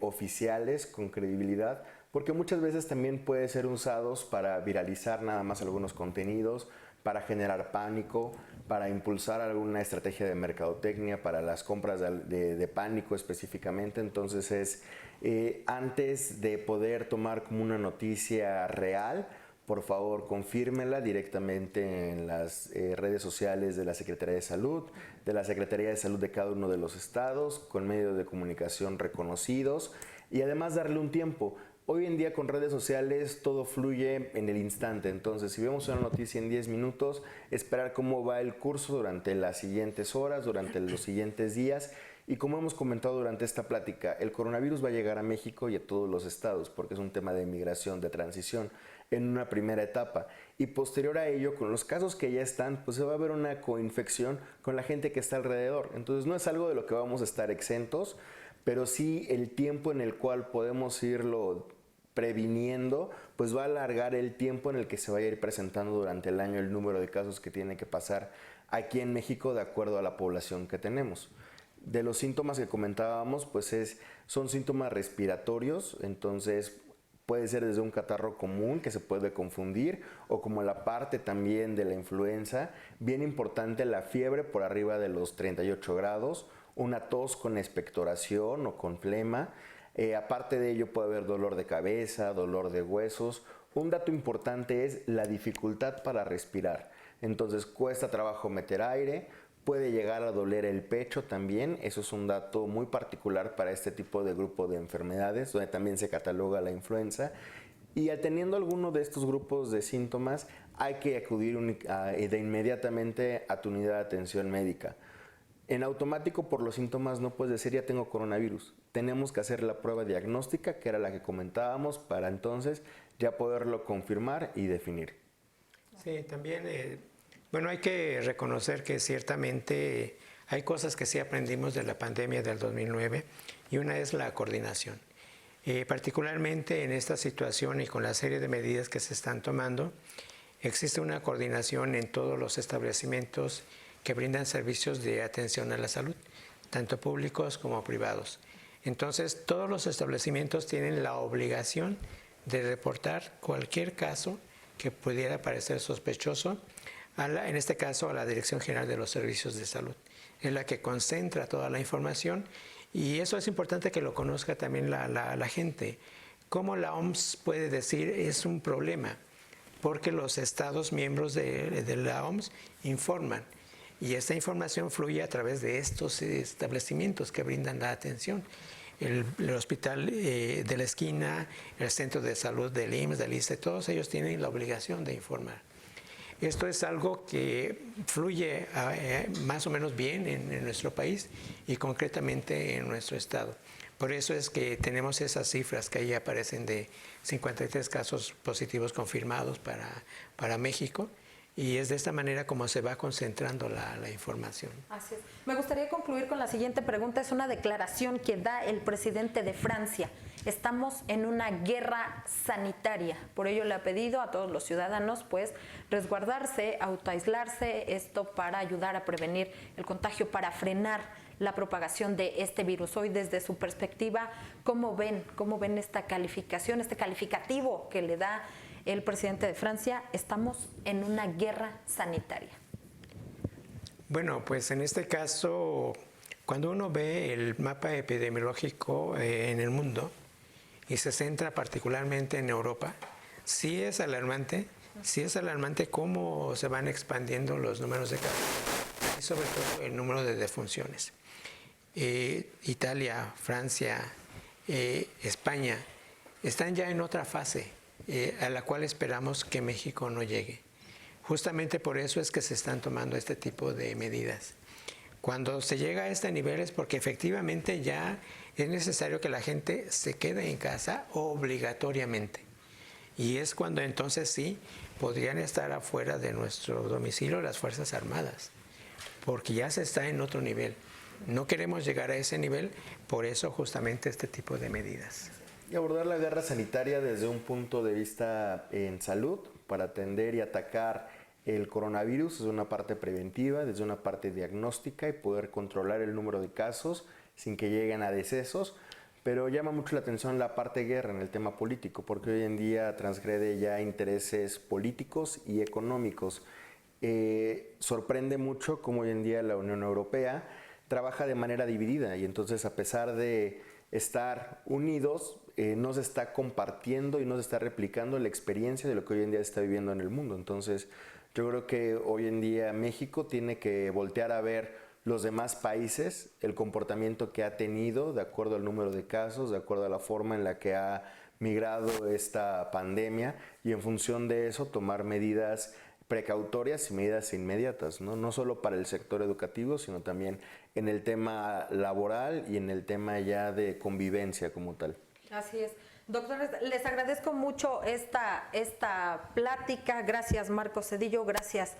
S3: oficiales con credibilidad, porque muchas veces también pueden ser usados para viralizar nada más algunos contenidos, para generar pánico, para impulsar alguna estrategia de mercadotecnia para las compras de pánico específicamente. Entonces antes de poder tomar como una noticia real, por favor confírmela directamente en las redes sociales de la Secretaría de Salud, de la Secretaría de Salud de cada uno de los estados, con medios de comunicación reconocidos y además darle un tiempo. Hoy en día con redes sociales todo fluye en el instante, entonces si vemos una noticia en 10 minutos, esperar cómo va el curso durante las siguientes horas, durante los siguientes días. Y como hemos comentado durante esta plática, el coronavirus va a llegar a México y a todos los estados porque es un tema de migración, de transición en una primera etapa. Y posterior a ello, con los casos que ya están, pues se va a ver una coinfección con la gente que está alrededor. Entonces no es algo de lo que vamos a estar exentos, pero sí el tiempo en el cual podemos irlo previniendo, pues va a alargar el tiempo en el que se vaya a ir presentando durante el año el número de casos que tiene que pasar aquí en México de acuerdo a la población que tenemos. De los síntomas que comentábamos, pues son síntomas respiratorios, entonces puede ser desde un catarro común que se puede confundir o como la parte también de la influenza, bien importante la fiebre por arriba de los 38 grados, una tos con expectoración o con flema. Aparte de ello puede haber dolor de cabeza, dolor de huesos. Un dato importante es la dificultad para respirar. Entonces cuesta trabajo meter aire, puede llegar a doler el pecho también. Eso es un dato muy particular para este tipo de grupo de enfermedades, donde también se cataloga la influenza. Y teniendo alguno de estos grupos de síntomas, hay que acudir de inmediatamente a tu unidad de atención médica. En automático, por los síntomas, no puedes decir ya tengo coronavirus. Tenemos que hacer la prueba diagnóstica, que era la que comentábamos, para entonces ya poderlo confirmar y definir.
S2: Sí, también, bueno, hay que reconocer que ciertamente hay cosas que sí aprendimos de la pandemia del 2009 y una es la coordinación. Particularmente en esta situación y con la serie de medidas que se están tomando, existe una coordinación en todos los establecimientos que brindan servicios de atención a la salud, tanto públicos como privados. Entonces, todos los establecimientos tienen la obligación de reportar cualquier caso que pudiera parecer sospechoso, en este caso a la Dirección General de los Servicios de Salud. Es la que concentra toda la información y eso es importante que lo conozca también la gente. Cómo la OMS puede decir es un problema, porque los estados miembros de la OMS informan y esta información fluye a través de estos establecimientos que brindan la atención. El hospital de la esquina, el centro de salud del IMSS, del ISSSTE, todos ellos tienen la obligación de informar. Esto es algo que fluye más o menos bien en nuestro país y concretamente en nuestro estado. Por eso es que tenemos esas cifras que ahí aparecen de 53 casos positivos confirmados para México. Y es de esta manera como se va concentrando la información.
S1: Así es. Me gustaría concluir con la siguiente pregunta. Es una declaración que da el presidente de Francia. Estamos en una guerra sanitaria. Por ello le ha pedido a todos los ciudadanos pues resguardarse, autoaislarse, esto para ayudar a prevenir el contagio, para frenar la propagación de este virus. Hoy, desde su perspectiva, ¿cómo ven esta calificación, este calificativo que le da el presidente de Francia? Estamos en una guerra sanitaria.
S2: Bueno, pues en este caso, cuando uno ve el mapa epidemiológico en el mundo y se centra particularmente en Europa, sí es alarmante cómo se van expandiendo los números de casos y sobre todo el número de defunciones. Italia, Francia, España están ya en otra fase a la cual esperamos que México no llegue. Justamente por eso es que se están tomando este tipo de medidas. Cuando se llega a este nivel es porque efectivamente ya es necesario que la gente se quede en casa obligatoriamente. Y es cuando entonces sí podrían estar afuera de nuestro domicilio las Fuerzas Armadas, porque ya se está en otro nivel. No queremos llegar a ese nivel, por eso justamente este tipo de medidas.
S3: Y abordar la guerra sanitaria desde un punto de vista en salud, para atender y atacar el coronavirus desde una parte preventiva, desde una parte diagnóstica y poder controlar el número de casos sin que lleguen a decesos. Pero llama mucho la atención la parte guerra en el tema político, porque hoy en día transgrede ya intereses políticos y económicos. Sorprende mucho cómo hoy en día la Unión Europea trabaja de manera dividida y entonces, a pesar de estar unidos, no se está compartiendo y no se está replicando la experiencia de lo que hoy en día se está viviendo en el mundo. Entonces, yo creo que hoy en día México tiene que voltear a ver los demás países, el comportamiento que ha tenido de acuerdo al número de casos, de acuerdo a la forma en la que ha migrado esta pandemia y en función de eso tomar medidas precautorias y medidas inmediatas, ¿no? No solo para el sector educativo, sino también en el tema laboral y en el tema ya de convivencia como tal.
S1: Así es. Doctores, les agradezco mucho esta plática. Gracias, Marcos Cedillo. Gracias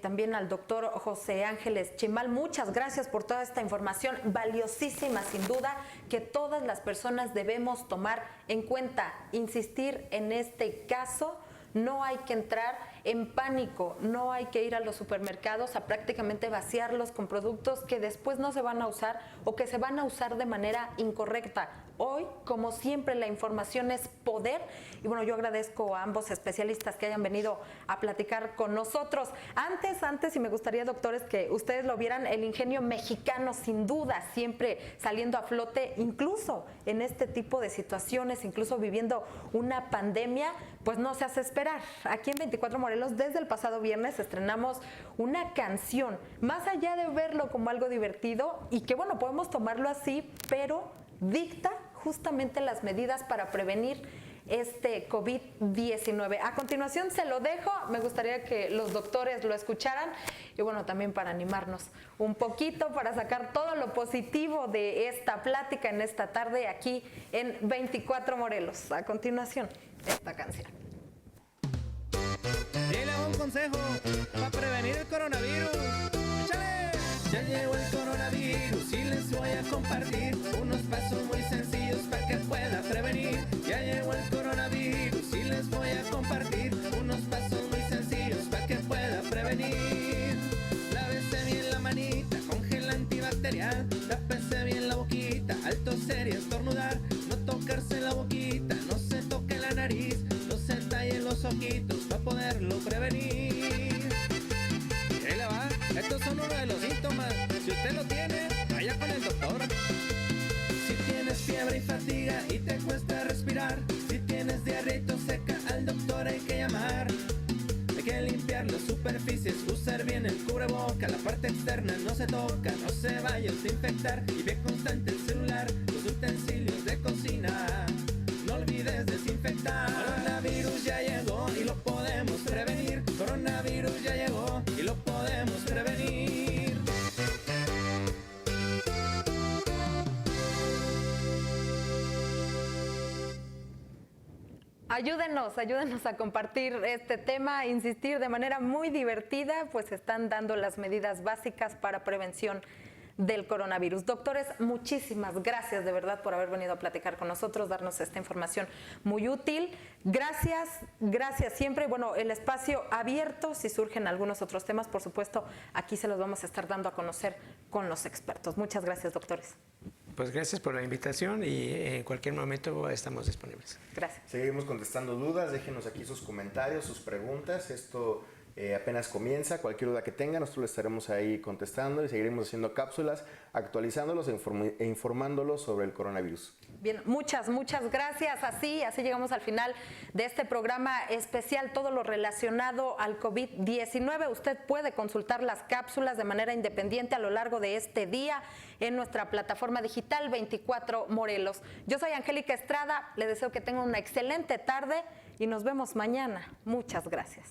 S1: también al doctor José Ángeles Chimal. Muchas gracias por toda esta información valiosísima, sin duda, que todas las personas debemos tomar en cuenta. Insistir en este caso, no hay que entrar en pánico, no hay que ir a los supermercados a prácticamente vaciarlos con productos que después no se van a usar o que se van a usar de manera incorrecta. Hoy, como siempre, la información es poder y bueno, yo agradezco a ambos especialistas que hayan venido a platicar con nosotros. Antes, y me gustaría, doctores, que ustedes lo vieran, el ingenio mexicano, sin duda, siempre saliendo a flote, incluso en este tipo de situaciones, incluso viviendo una pandemia, pues no se hace esperar. Aquí en 24 Morelos, desde el pasado viernes, estrenamos una canción, más allá de verlo como algo divertido y que bueno, podemos tomarlo así, pero dicta justamente las medidas para prevenir este COVID-19. A continuación se lo dejo, me gustaría que los doctores lo escucharan y bueno, también para animarnos un poquito, para sacar todo lo positivo de esta plática en esta tarde aquí en 24 Morelos. A continuación, esta canción.
S4: Dile un consejo para prevenir el coronavirus. ¡Échale! Ya llegó el coronavirus y les voy a compartir unos pasos muy sencillos para que pueda prevenir. Ya llegó el coronavirus y les voy a compartir unos pasos muy sencillos para que pueda prevenir. Lávese bien la manita con gel antibacterial, tápese bien la boquita al toser y estornudar, no tocarse la boquita, no se toque la nariz. usted lo tiene, vaya con el doctor. Si tienes fiebre y fatiga y te cuesta respirar, si tienes diarrea y tos seca, al doctor hay que llamar. Hay que limpiar las superficies, usar bien el cubreboca, la parte externa no se toca, no se vaya a desinfectar. Y ve constante el celular, los utensilios de cocina, no olvides desinfectar. Coronavirus ya llegó y lo podemos prevenir. Coronavirus ya llegó y lo podemos prevenir.
S1: Ayúdenos a compartir este tema, insistir de manera muy divertida, pues están dando las medidas básicas para prevención del coronavirus. Doctores, muchísimas gracias de verdad por haber venido a platicar con nosotros, darnos esta información muy útil. Gracias siempre. Bueno, el espacio abierto, si surgen algunos otros temas, por supuesto, aquí se los vamos a estar dando a conocer con los expertos. Muchas gracias, doctores.
S2: Pues gracias por la invitación y en cualquier momento estamos disponibles.
S1: Gracias.
S3: Seguimos contestando dudas, déjenos aquí sus comentarios, sus preguntas. Esto apenas comienza. Cualquier duda que tengan, nosotros le estaremos ahí contestando y seguiremos haciendo cápsulas, actualizándolos e informándolos sobre el coronavirus.
S1: Bien, muchas gracias. Así llegamos al final de este programa especial, todo lo relacionado al COVID-19. Usted puede consultar las cápsulas de manera independiente a lo largo de este día en nuestra plataforma digital 24 Morelos. Yo soy Angélica Estrada, le deseo que tenga una excelente tarde y nos vemos mañana. Muchas gracias.